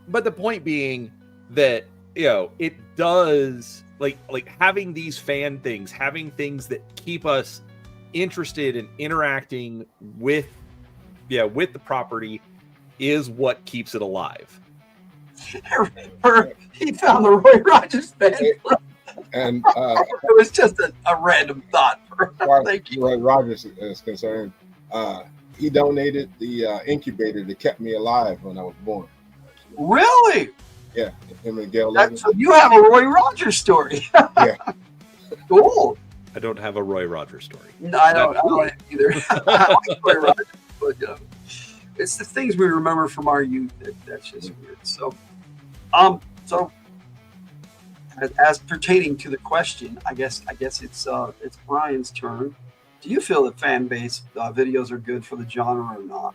But the point being that, it does like having these fan things, having things that keep us interested in interacting with the property is what keeps it alive. He found the Roy Rogers fan. And it was just a random thought. Thank you. Roy Rogers is concerned. He donated the incubator that kept me alive when I was born. Really? Yeah, him and Gail Logan. So you have a Roy Rogers story. Yeah. Cool. I don't have a Roy Rogers story. No, I don't either. I like Roy Rogers, but it's the things we remember from our youth that's just weird. So, as pertaining to the question, I guess it's Brian's turn. Do you feel that fan-based videos are good for the genre or not?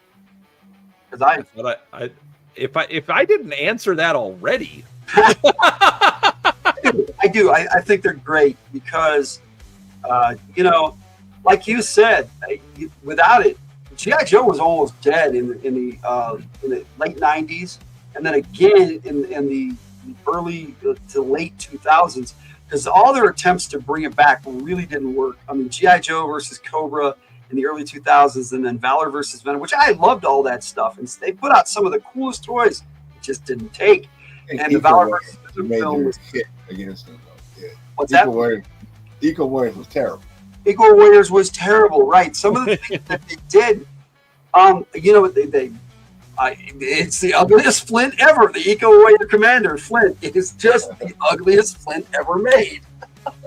Because if I didn't answer that already, I do. I think they're great because, like you said, without it, G.I. Joe was almost dead in the late '90s, and then again in the early to late 2000s, because all their attempts to bring it back really didn't work. I mean, G.I. Joe versus Cobra in the early 2000s, and then Valor versus Venom, which I loved all that stuff, and they put out some of the coolest toys. It just didn't take. And the Valor versus Venom film was hit against them. Though. Yeah. What's that? Eco Warriors was terrible. Eco Warriors was terrible, right? Some of the things that they did, it's the ugliest Flint ever. The Eco Warrior Commander Flint. It is just the ugliest Flint ever made.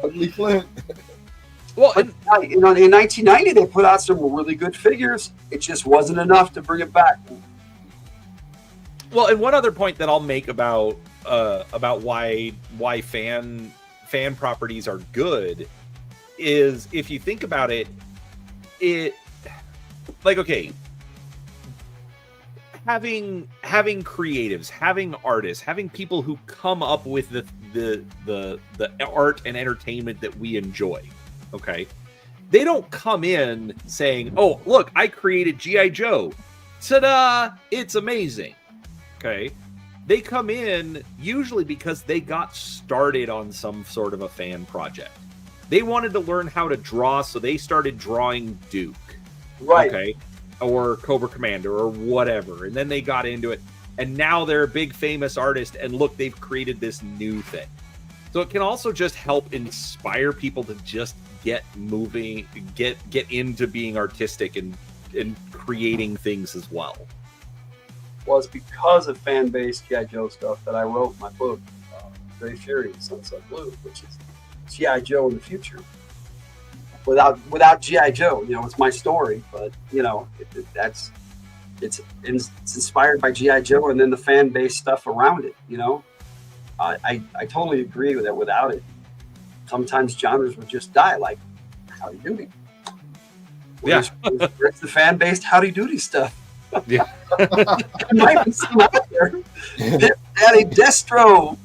Ugly Flint. Well, but, in 1990 they put out some really good figures. It just wasn't enough to bring it back. Well, and one other point that I'll make about why fan properties are good is, if you think about it, having creatives, having artists, having people who come up with the art and entertainment that we enjoy. Okay, they don't come in saying, "Oh, look, I created G.I. Joe. Ta-da! It's amazing." Okay, they come in usually because they got started on some sort of a fan project. They wanted to learn how to draw, so they started drawing Duke. Right. Okay. Or Cobra Commander or whatever. And then they got into it. And now they're a big famous artist. And look, they've created this new thing. So it can also just help inspire people to just get moving, get into being artistic and creating things as well. Well, it's because of fan-based G.I. Joe stuff that I wrote my book, Gray Fury and Sunset Blue, which is G.I. Joe in the future. Without G.I. Joe, it's my story, but it's inspired by G.I. Joe and then the fan base stuff around it. I totally agree with that. Without it, sometimes genres would just die, like Howdy Doody. Where's the fan based Howdy Doody stuff? Yeah, it might be some out there. Daddy Destro,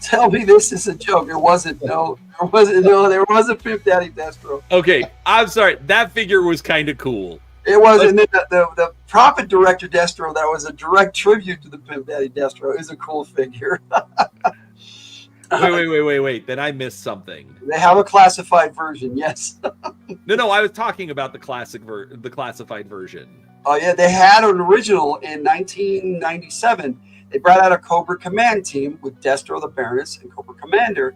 tell me this is a joke. It wasn't. No, There was a Pimp Daddy Destro. Okay, I'm sorry. That figure was kind of cool. It was, and then the Prophet Director Destro that was a direct tribute to the Pimp Daddy Destro is a cool figure. Wait. Then I missed something. They have a classified version, yes. No, I was talking about the classified version. Oh yeah, they had an original in 1997. They brought out a Cobra Command team with Destro, the Baroness, and Cobra Commander.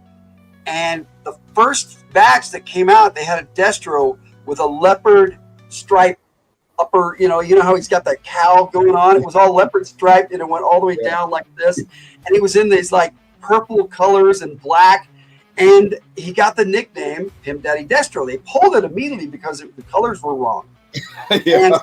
And the first batch that came out, they had a Destro with a leopard stripe upper. You know how he's got that cowl going on. It was all leopard striped, and it went all the way down like this. And he was in these like purple colors and black. And he got the nickname Pimp Daddy Destro. They pulled it immediately because the colors were wrong. And a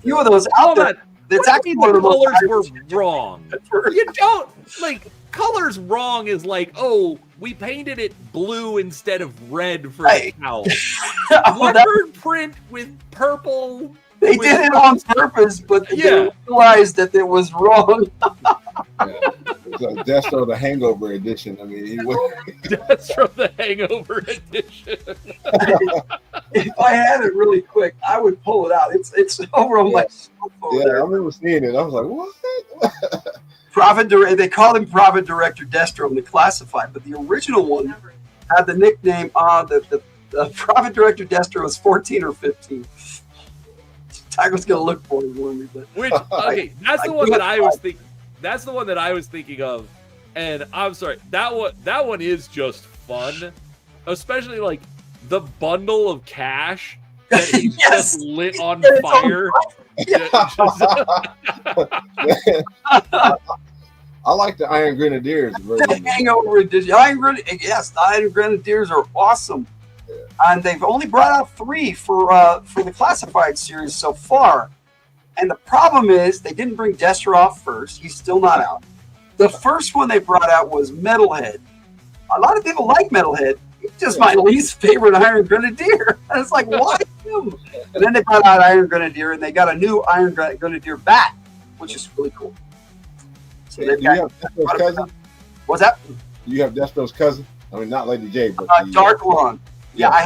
few of those out there. That's actually one of the colors were wrong. You don't like colors wrong is like, oh, we painted it blue instead of red for the cowl. Leopard print with purple. They did it on purpose, but they realized that it was wrong. So Destro the Hangover edition. I mean, he was Destro the Hangover edition. If I had it really quick, I would pull it out. It's over on my cell phone there. I remember seeing it. I was like, what? They called him Prophet Director Destro in the classified, but the original one had the nickname the Prophet Director Destro was 14 or 15. Tiger's gonna look for him. Which that's the one that I was thinking. That's the one that I was thinking of, and I'm sorry. That one is just fun, especially like the bundle of cash that he just lit on fire. I like the Iron Grenadiers version. The Hangover edition. The Iron Grenadiers are awesome, and they've only brought out 3 for the classified series so far. And the problem is they didn't bring Destro off first. He's still not out. The first one they brought out was Metalhead. A lot of people like Metalhead. He's just my least favorite Iron Grenadier. And it's like, why him? And then they brought out Iron Grenadier, and they got a new Iron Grenadier bat, which is really cool. So do you have Destro's cousin? What's that? Do you have Destro's cousin? I mean, not Lady J, but Dark Lawn. Yeah, I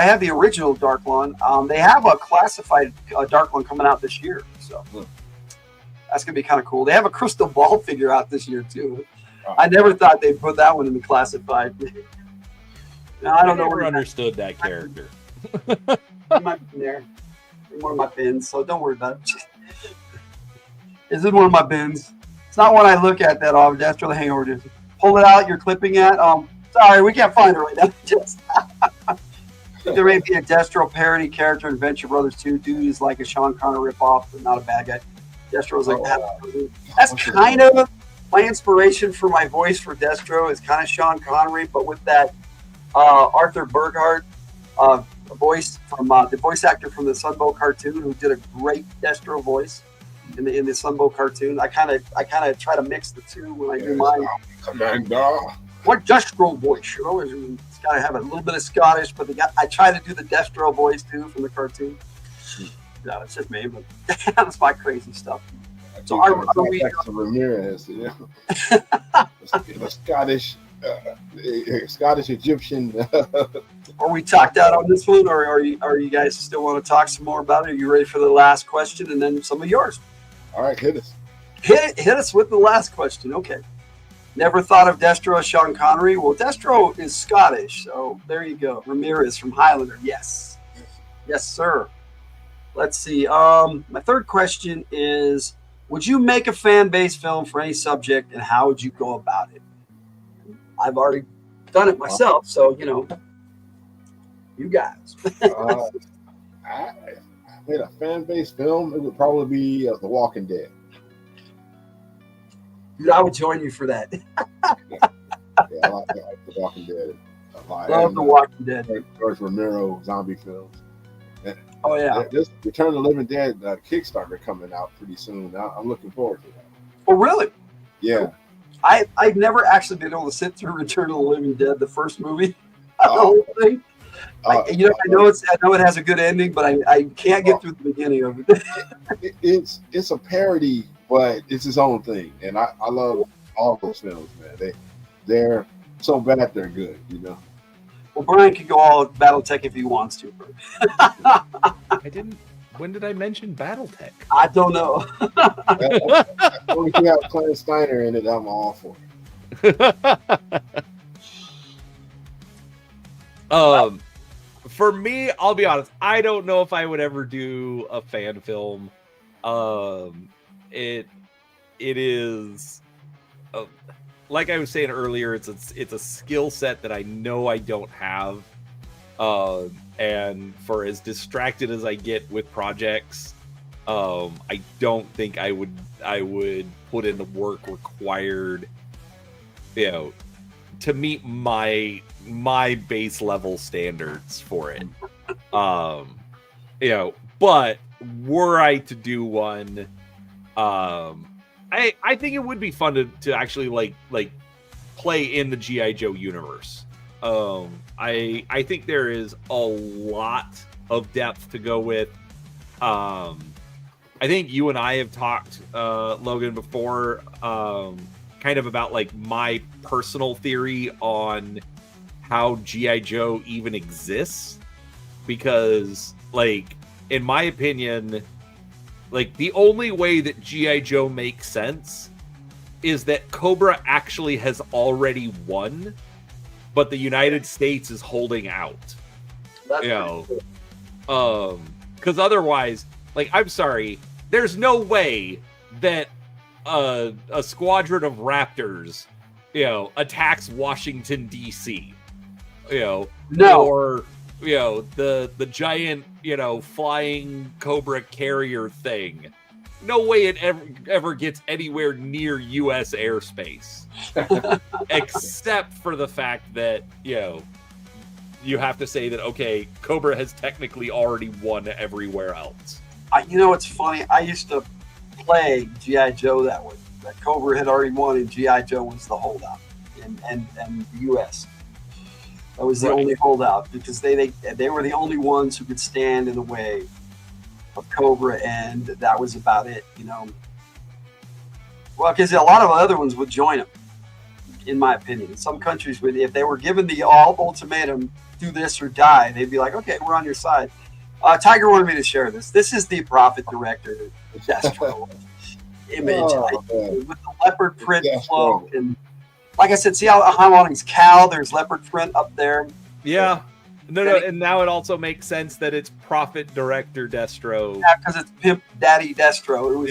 have the original Dark Lawn. They have a classified Dark Lawn coming out this year, so that's gonna be kind of cool. They have a Crystal Ball figure out this year too. I never thought they'd put that one in the classified. No, I don't know. Never understood that character. It might be there in one of my bins, so don't worry about it. It's in one of my bins. It's not one I look at that often. That's really Hangover. Pull it out. You're clipping at. Sorry, we can't find it right now. Just there may be a Destro parody character in Venture Brothers 2. Dude is like a Sean Connery ripoff, but not a bad guy. Destro's like that. That's kind of my inspiration for my voice for Destro is kind of Sean Connery, but with that Arthur Burghardt voice from the voice actor from the Sunbow cartoon, who did a great Destro voice in the Sunbow cartoon. I kind of try to mix the two when I do mine. Commander. What Destro voice? It's got to have a little bit of Scottish, but I try to do the Destro voice too from the cartoon. No, it's just me, but that's my crazy stuff. So Ramirez, the Scottish Egyptian. Are we talked out on this one, or are you guys still want to talk some more about it? Are you ready for the last question and then some of yours? All right, hit us. Hit us with the last question. Okay. Never thought of Destro as Sean Connery. Well, Destro is Scottish, so there you go. Ramirez from Highlander. Yes, sir. Let's see. My third question is: would you make a fan-based film for any subject, and how would you go about it? I've already done it myself, so you guys. I made a fan-based film. It would probably be The Walking Dead. Dude, I would join you for that. I like The Walking Dead. Love The Walking Dead. George Romero zombie films. Oh yeah. This Return of the Living Dead Kickstarter coming out pretty soon. I'm looking forward to that. Oh really? Yeah. I've never actually been able to sit through Return of the Living Dead, the first movie, the whole thing. I know it has a good ending, but I can't get through the beginning of it. It's a parody, but it's its own thing, and I love all those films, man. They're so bad they're good, Well, Brian can go all BattleTech if he wants to. I didn't. When did I mention BattleTech? I don't know. Only thing have Clint Steiner in it, I'm all for it. For me, I'll be honest. I don't know if I would ever do a fan film. It is, like I was saying earlier, it's a skill set that I know I don't have. And for as distracted as I get with projects, I don't think I would put in the work required, to meet my base level standards for it. But were I to do one, I think it would be fun to actually like play in the G.I. Joe universe. I think there is a lot of depth to go with. I think you and I have talked, Logan, before, kind of about like my personal theory on how G.I. Joe even exists, because like in my opinion, like the only way that G.I. Joe makes sense is that Cobra actually has already won, but the United States is holding out. That's because otherwise, like, I'm sorry, there's no way that a squadron of Raptors, attacks Washington D.C. No. Or the giant flying Cobra carrier thing. No way it ever gets anywhere near U.S. airspace, except for the fact that you have to say that okay, Cobra has technically already won everywhere else. It's funny. I used to play G.I. Joe that way. That Cobra had already won, and G.I. Joe was the holdout, and the U.S. That was the only holdout, because they were the only ones who could stand in the way of Cobra, and that was about it. Well, because a lot of other ones would join them, in my opinion. Some countries would, if they were given the ultimatum, do this or die, they'd be like, okay, we're on your side. Tiger wanted me to share this. This is the Prophet Director Destro image with the leopard print cloak, and like I said, see how I'm on his cowl? There's leopard print up there. Yeah. No, and now it also makes sense that it's Prophet Director Destro. Yeah, because it's Pimp Daddy Destro.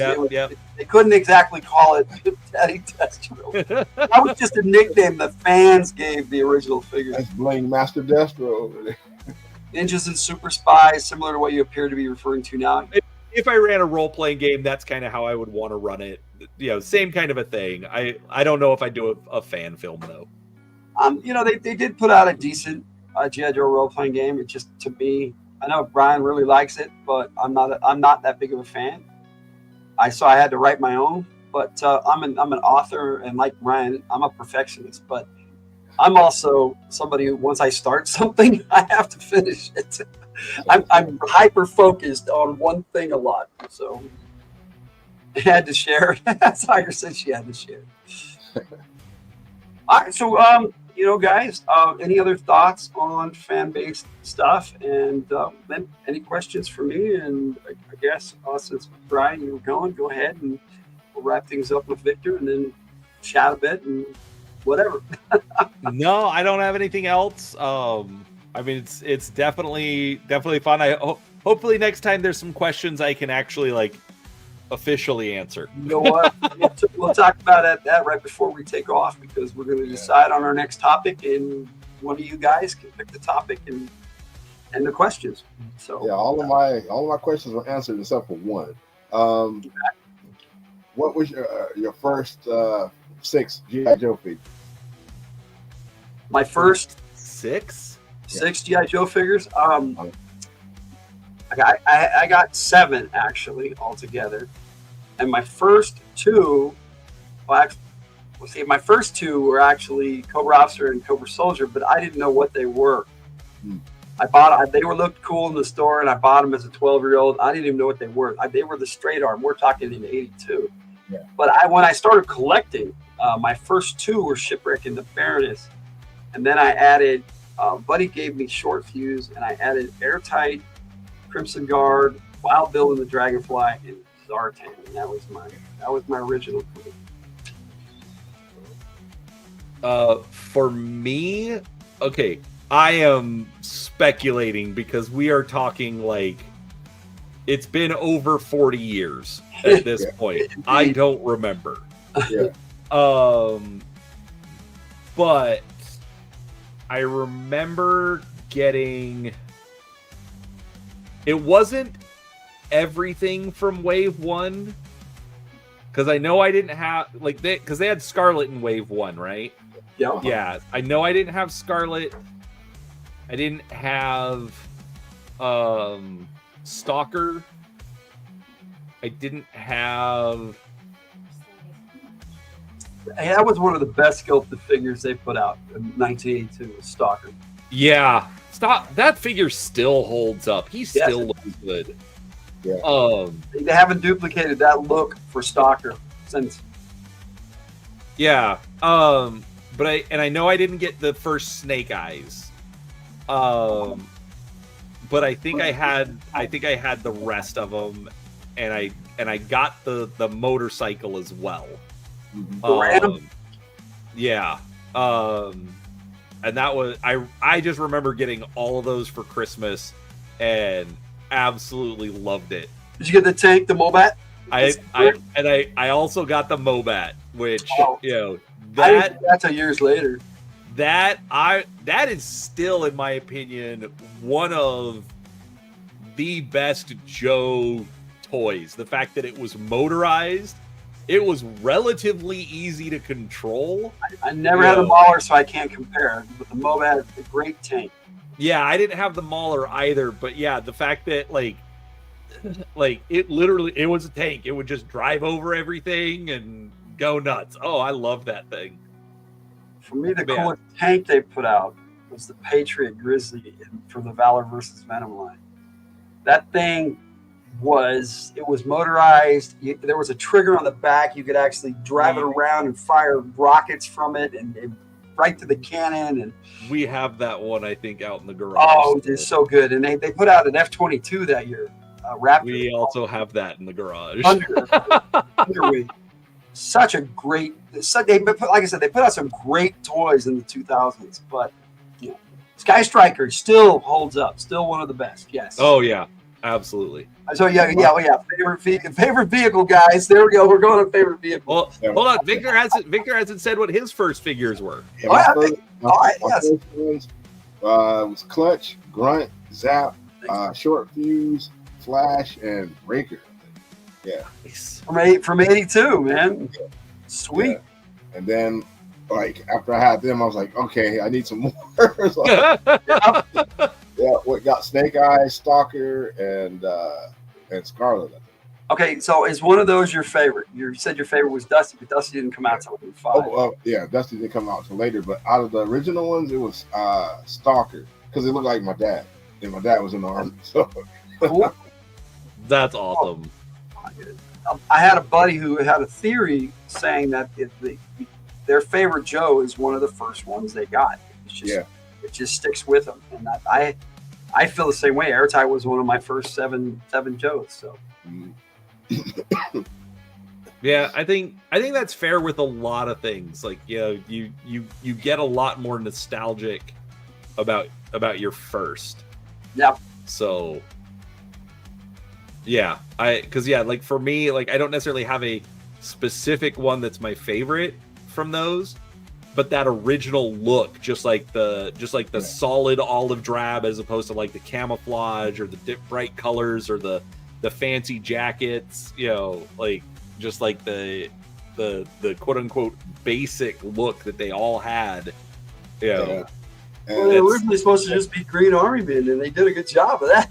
They couldn't exactly call it Pimp Daddy Destro. That was just a nickname the fans gave the original figure. That's Bling Master Destro over there. Ninjas and Super Spies, similar to what you appear to be referring to now. If I ran a role-playing game, that's kind of how I would want to run it. Same kind of a thing. I don't know if I do a fan film though. They did put out a decent G.I. Joe role-playing game. It just, to me, I know Brian really likes it, but I'm not that big of a fan. So I had to write my own. But I'm an author, and like Brian, I'm a perfectionist. But I'm also somebody who, once I start something, I have to finish it. I'm hyper focused on one thing a lot, so I had to share. Tiger said she had to share. All right, so guys, any other thoughts on fan-based stuff, and then any questions for me? And I guess since Brian, you were going, go ahead and we'll wrap things up with Victor, and then chat a bit and whatever. No, I don't have anything else. I mean, it's definitely fun. Hopefully next time there's some questions I can actually officially answer. You know what? We'll talk about that right before we take off, because we're going to decide on our next topic, and one of you guys can pick the topic and the questions. So yeah, all of my questions were answered except for one. What was your first 6 G.I. Joe figures? My first 6 G.I. Joe figures. I got 7 actually altogether, and my first 2. My first 2 were actually Cobra Officer and Cobra Soldier, but I didn't know what they were. They looked cool in the store, and I bought them as a 12-year-old. I didn't even know what they were. They were the straight arm. We're talking in '82. Yeah. But when I started collecting, my first 2 were Shipwreck and the Baroness, and then I added Buddy gave me Short Fuse, and I added Airtight, Crimson Guard, Wild Bill and the Dragonfly, and Zartan. And that was my original crew. For me, okay, I am speculating because we are talking like it's been over 40 years at this point. I don't remember. Yeah. But I remember getting. It wasn't everything from Wave 1 because I know I didn't have because they had Scarlet in Wave 1, right? Yeah. Yeah, I know I didn't have Scarlet. I didn't have Stalker. I didn't have. Hey, that was one of the best sculpted figures they put out in 1982. Was Stalker. Yeah, that figure still holds up. He still looks good. Yeah. They haven't duplicated that look for Stalker since. Yeah. But I know I didn't get the first Snake Eyes. But I think I had the rest of them, and I got the motorcycle as well. Yeah. And that was I just remember getting all of those for Christmas and absolutely loved it. Did you get the tank, the Mobat? I also got the Mobat, which that's a years later. That is still, in my opinion, one of the best Joe toys. The fact that it was motorized, it was relatively easy to control. I never had a Mauler, so I can't compare. But the Mobat is a great tank. Yeah, I didn't have the Mauler either, but yeah, the fact that it was a tank. It would just drive over everything and go nuts. Oh, I love that thing. For me, the coolest tank they put out was the Patriot Grizzly for the Valor versus Venom line. That thing was motorized. There was a trigger on the back. You could actually drive it around and fire rockets from it and right to the cannon. And we have that one, I think, out in the garage. Oh, it's so good. And they put out an F-22 that year. Raptor. We also have that in the garage. Underweight. Such a great. Like I said, they put out some great toys in the 2000s. But Sky Striker still holds up. Still one of the best. Yes. Oh yeah, absolutely. So yeah. Favorite vehicle, guys. There we go. We're going to favorite vehicle. Well, hold on. Victor hasn't said what his first figures were. Yeah, my first ones was Clutch, Grunt, Zap, Short Fuse, Flash, and Breaker. Yeah. From 82, man. Yeah. Sweet. Yeah. And then, after I had them, I was like, okay, I need some more. What got Snake Eyes, Stalker, and Scarlet. Okay, so is one of those your favorite? You said your favorite was Dusty, but Dusty didn't come out until 5. Yeah, Dusty didn't come out until later. But out of the original ones, it was Stalker because it looked like my dad, and my dad was in the army. So cool. That's awesome. I had a buddy who had a theory saying that their favorite Joe is one of the first ones they got. It just sticks with them, and I feel the same way. Airtight was one of my first seven Joes. So. Yeah, I think that's fair with a lot of things. You get a lot more nostalgic about your first. Yeah. So yeah, for me, I don't necessarily have a specific one that's my favorite from those, but that original look, just like the solid olive drab as opposed to the camouflage or the bright colors or the fancy jackets, just the quote unquote basic look that they all had. Well, they were originally supposed to just be Green Army men, and they did a good job of that.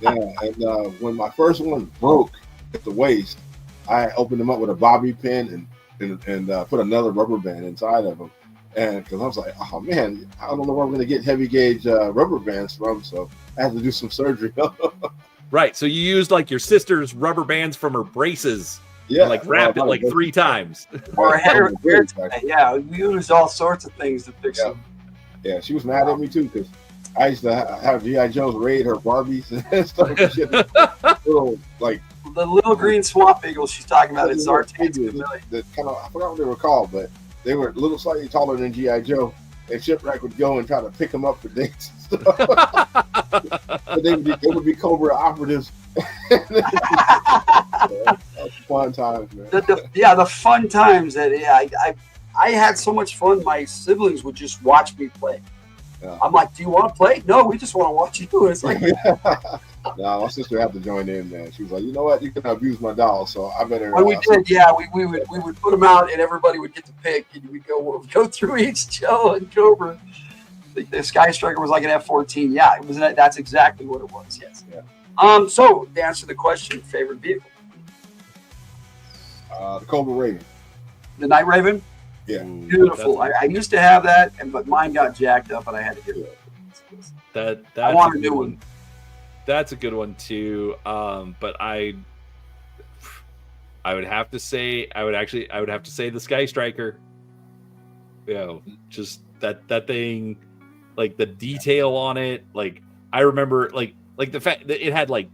And when my first one broke at the waist, I opened them up with a bobby pin and put another rubber band inside of them. And because I was like, oh man, I don't know where I'm going to get heavy gauge rubber bands from, so I had to do some surgery. Right, so you used your sister's rubber bands from her braces. Yeah, and wrapped it 3 times. Or a hair. Yeah, we used all sorts of things to fix them. Yeah, she was mad at me too because I used to have G.I. Joe's raid her Barbies and stuff. Shit. Little, like the little green swamp eagles she's talking about. It's Zartan's Chameleon. That kind of, I forgot what they were called, but they were a little slightly taller than G.I. Joe. And Shipwreck would go and try to pick them up for dates and stuff. But they would be Cobra operatives. Fun times, man. The fun times that I had so much fun. My siblings would just watch me play. Yeah. I'm like, do you want to play? No, we just want to watch you. It's like, no, my sister had to join in, man. She was like, you know what, you can abuse my doll, so I better. When we did, we would put them out, and everybody would get to pick, and we go through each Joe and Cobra. The Sky Striker was like an F-14. Yeah, it was. That's exactly what it was. Yes. Yeah. So to answer the question, favorite vehicle. The Cobra Raven. The Night Raven. Yeah. Beautiful. I used to have that, but mine got jacked up, and I had to get rid of it. That's I want a new one. That's a good one too. But I would have to say I would have to say the Sky Striker. You know, just that thing, like the detail on it. Like I remember, like the fact that it had like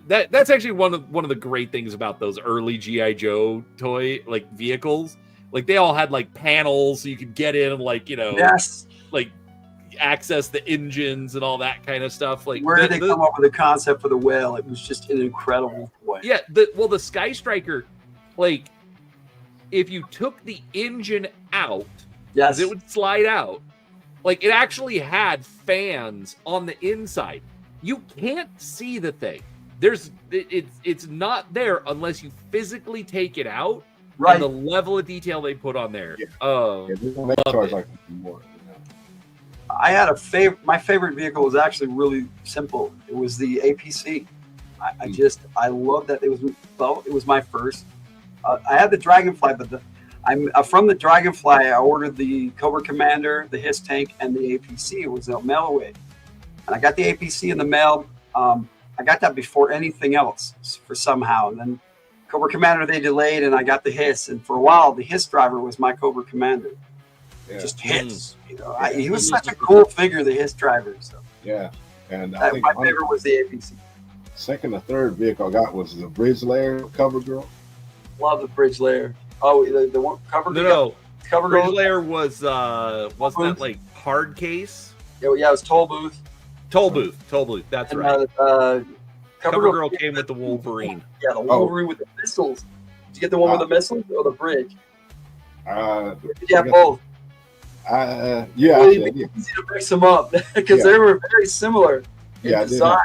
that. That's actually one of the great things about those early G.I. Joe toy like vehicles. Like they all had like panels so you could get in and like, you know, yes, like access the engines and all that kind of stuff. Like where did they come up with the concept for the whale? It was just an incredible toy. Yeah, the Sky Striker, like if you took the engine out, yes, it would slide out. Like it actually had fans on the inside. You can't see the thing. It's not there unless you physically take it out. Right. And the level of detail they put on there. Yeah. Oh, like more. I had my favorite vehicle was actually really simple. It was the APC. I love that. It was my first. I had the Dragonfly, but from the Dragonfly, I ordered the Cobra Commander, the Hiss Tank, and the APC. It was a mail away, and I got the APC in the mail. I got that before anything else for somehow, and then Cobra Commander they delayed, and I got the Hiss. And for a while, the Hiss driver was my Cobra Commander. Yeah. Just Hiss, you know. He was such a cool figure, the Hiss driver. So yeah, and I think my favorite was the APC. Second or third vehicle I got was the Bridge Layer Cover Girl. Love the Bridge Layer. Oh, the one Cover Girl. No, Cover Bridge Girl. Layer was wasn't that like hard case? Yeah, it was Toll Booth. Toll Booth. That's And, right. Cover Girl came with the Wolverine. Yeah, the Wolverine with the missiles. Did you get the one with the missiles or the Bridge? Did you have both? Yeah, well, it's easy to mix them up because they were very similar in design.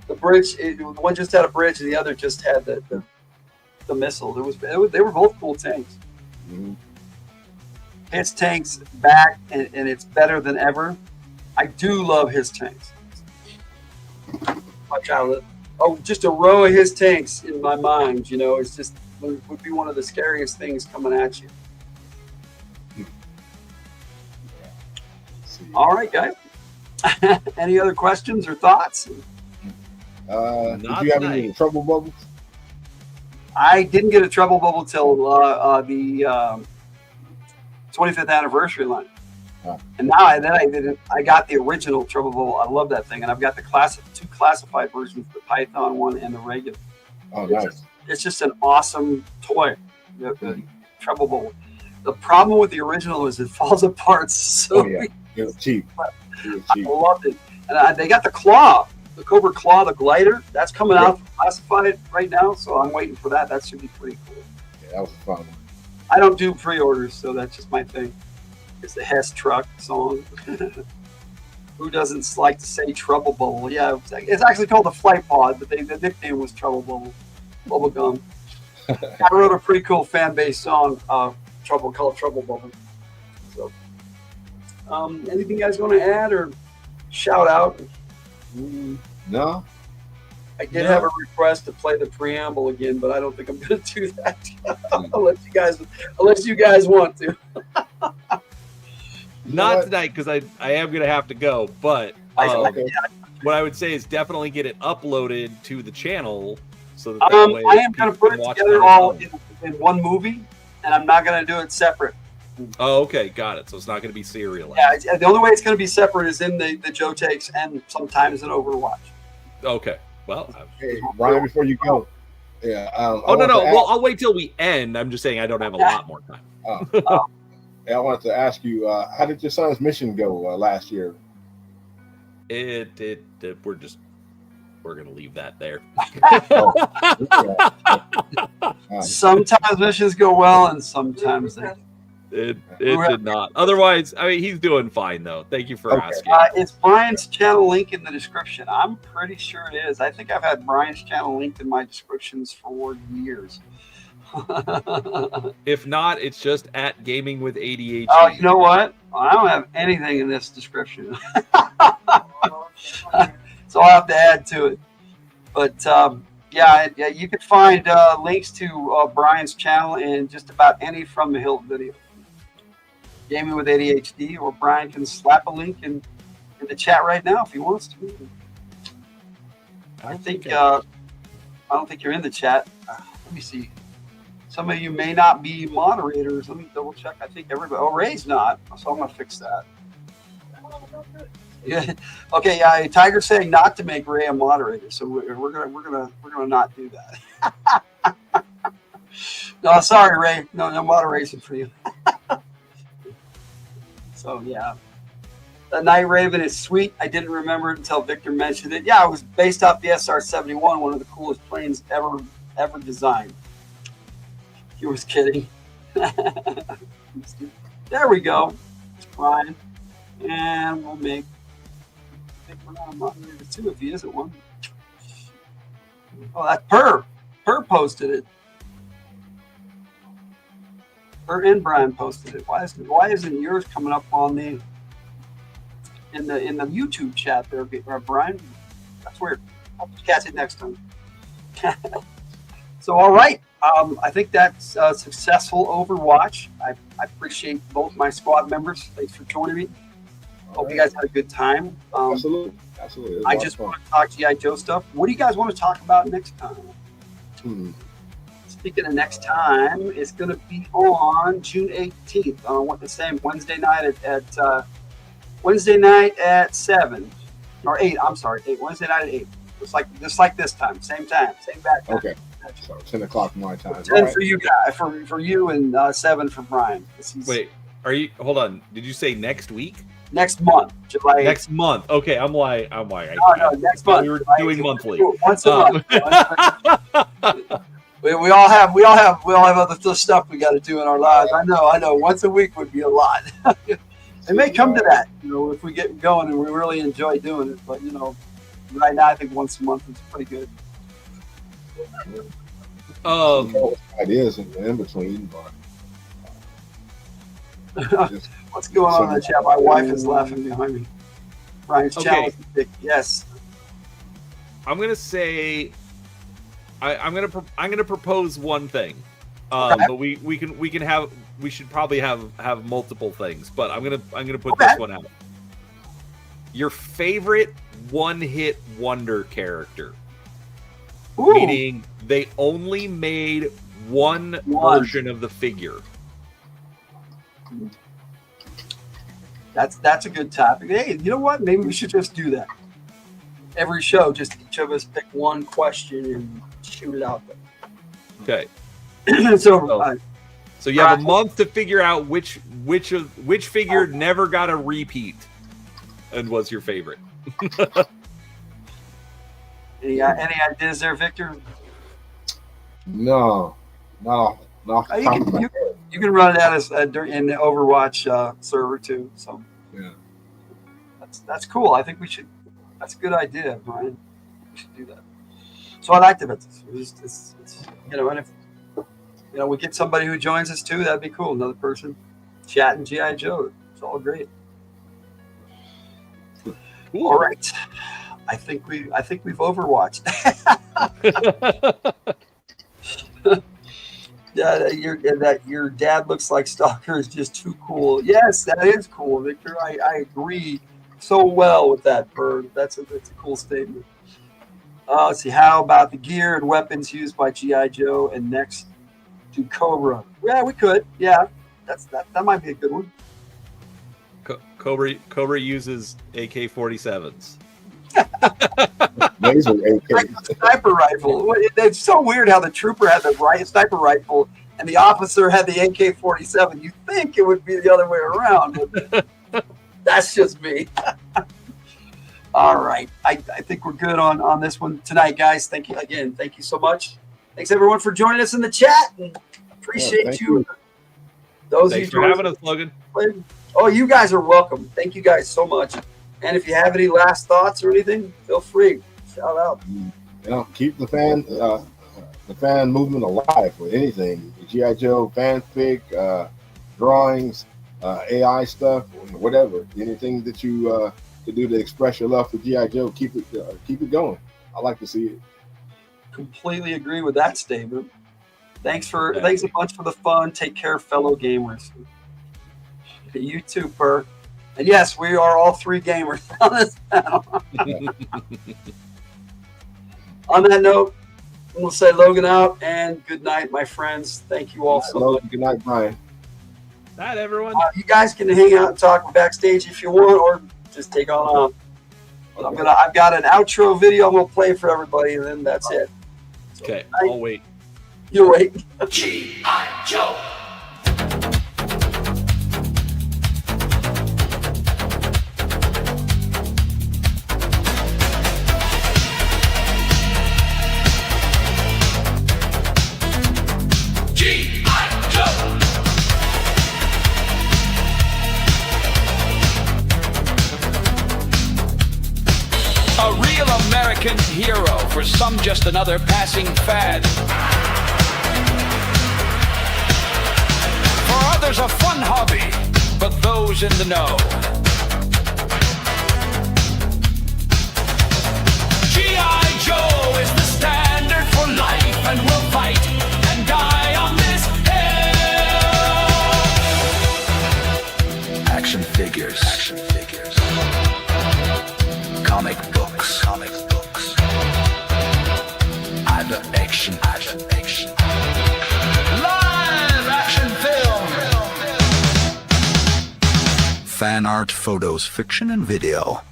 The Bridge, one just had a bridge, and the other just had the missiles. They were both cool tanks. Mm-hmm. His tanks back, and it's better than ever. I do love his tanks. Watch out! Oh, just a row of his tanks in my mind. You know, it's just would be one of the scariest things coming at you. All right, guys. Any other questions or thoughts? Did you have any trouble bubbles? I didn't get a trouble bubble till the 25th anniversary line. And now I got the original trouble bubble. I love that thing, and I've got the two classified versions, the Python one and the regular. Oh, nice! It's just an awesome toy. The trouble bubble. The problem with the original is it falls apart so. Oh, yeah. It was cheap. I loved it, and they got the claw, the Cobra Claw, the glider. That's coming out classified right now, so I'm waiting for that. That should be pretty cool. Yeah, that was a fun one. I don't do pre-orders, so that's just my thing. It's the Hess Truck song. Who doesn't like to say Trouble Bubble? Yeah, it's actually called the Flight Pod, but the nickname was Trouble Bubble. Bubblegum. I wrote a pretty cool fan-based song, called Trouble Bubble. So, anything you guys want to add or shout out? No. I did have a request to play the preamble again, but I don't think I'm going to do that unless you guys want to. Not tonight, because I am going to have to go. But what I would say is definitely get it uploaded to the channel so that way I am going to put it together all in one movie, and I'm not going to do it separate. Oh, okay, got it. So it's not going to be serialized. Yeah, the only way it's going to be separate is in the Joe Takes and sometimes in Overwatch. Okay. Well, hey, Brian, before you go, yeah. Oh no. Well, I'll wait till we end. I'm just saying I don't have a lot more time. I wanted to ask you, how did your son's mission go last year? We're gonna leave that there. Sometimes missions go well, and sometimes they. It did not. Otherwise, I mean, he's doing fine though. Thank you for asking. Is Brian's channel link in the description? I'm pretty sure it is. I think I've had Brian's channel linked in my descriptions for years. If not, it's just at Gaming with ADHD. Oh, you know what? I don't have anything in this description, so I'll have to add to it. But yeah, you can find links to Brian's channel in just about any From the Hill video. Gaming with ADHD, or Brian can slap a link in the chat right now if he wants to. I don't think you're in the chat. Let me see. Some of you may not be moderators. Let me double check. I think everybody. Oh, Ray's not, so I'm gonna fix that. Yeah. Okay. Yeah. Tiger's saying not to make Ray a moderator, so we're gonna not do that. No, sorry, Ray. No moderation for you. So yeah, the Night Raven is sweet. I didn't remember it until Victor mentioned it. Yeah, it was based off the SR-71, one of the coolest planes ever designed. He was kidding. There we go. Brian. And we'll make Brian a moderator too if he isn't one. Oh, that's Per. Per posted it. Per and Brian posted it. Why isn't yours coming up on the in the YouTube chat there, Brian? That's weird. I'll catch it next time. So all right. I think that's a successful Overwatch. I appreciate both my squad members. Thanks for joining me. Hope you guys had a good time. Absolutely. I just want to talk G.I. Joe stuff. What do you guys want to talk about next time? Speaking of next time, it's going to be on June 18th on the same Wednesday night at 7 or 8. I'm sorry, 8. Wednesday night at 8. Just like this time, same time, same back time. Okay. So 10 o'clock my time. 10 for you guys, for you, and 7 for Brian. Wait, hold on? Did you say next week? Next month, July 8th. Next month. Okay, I'm like. No, next month. We were doing monthly. Once a month. We all have other stuff we got to do in our lives. I know. Once a week would be a lot. It may come to that, if we get going and we really enjoy doing it. But right now I think once a month is pretty good. Ideas in between, but what's going on in the chat? My wife is laughing behind me. Brian's challenge. Yes. I'm gonna say, I'm gonna propose one thing, but we should probably have multiple things. But I'm gonna put this one out. Your favorite one-hit wonder character. Ooh. Meaning they only made one version of the figure. That's a good topic. Hey, you know what? Maybe we should just do that. Every show, just each of us pick one question and shoot it out there. Okay. So you have a month to figure out which figure never got a repeat and was your favorite. Any ideas there, Victor? No. You can run it out as in the Overwatch server too. So yeah, that's cool. I think we should. That's a good idea, Brian. We should do that. So I liked it. It's and if we get somebody who joins us too, that'd be cool. Another person chatting G.I. Joe. It's all great. Cool. All right. I think we've overwatched. Your dad looks like Stalker is just too cool. Yes, that is cool, Victor. I agree so well with that, Bird. That's a cool statement. Let's see. How about the gear and weapons used by G.I. Joe and next to Cobra? Yeah, we could. Yeah, That might be a good one. Cobra uses AK-47s. Laser AK. Like the sniper rifle. It's so weird how the trooper had the sniper rifle and the officer had the AK-47. You think it would be the other way around, but that's just me. All right. I think we're good on this one tonight, guys. Thank you again. Thank you so much. Thanks, everyone, for joining us in the chat. And appreciate you. Those Thanks of you for having us, Logan. Oh, you guys are welcome. Thank you guys so much. And if you have any last thoughts or anything, feel free. Shout out. Keep the fan movement alive with anything. G.I. Joe fanfic, drawings, AI stuff, whatever. Anything that you can do to express your love for G.I. Joe, keep it going. I like to see it. Completely agree with that statement. Thanks a bunch for the fun. Take care, fellow gamers. You too, Per. And yes, we are all three gamers on this panel. On that note, we'll say Logan out and good night, my friends. Thank you all so much. Good night, Brian. Night, everyone. You guys can hang out and talk backstage if you want, or just take on out. I've got an outro video I'm gonna play for everybody, and then that's it. So, okay, I'll wait. You wait. G.I. Joe. A real American hero, for some just another passing fad. For others a fun hobby, but those in the know. G.I. Joe is the standard for life, and we'll fight and die on this hill. Action figures. Comic books. Action. Live action film. Fan art, photos, fiction, and video.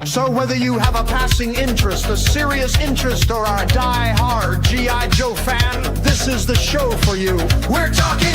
So whether you have a passing interest, a serious interest, or are a die-hard G.I. Joe fan, this is the show for you. We're talking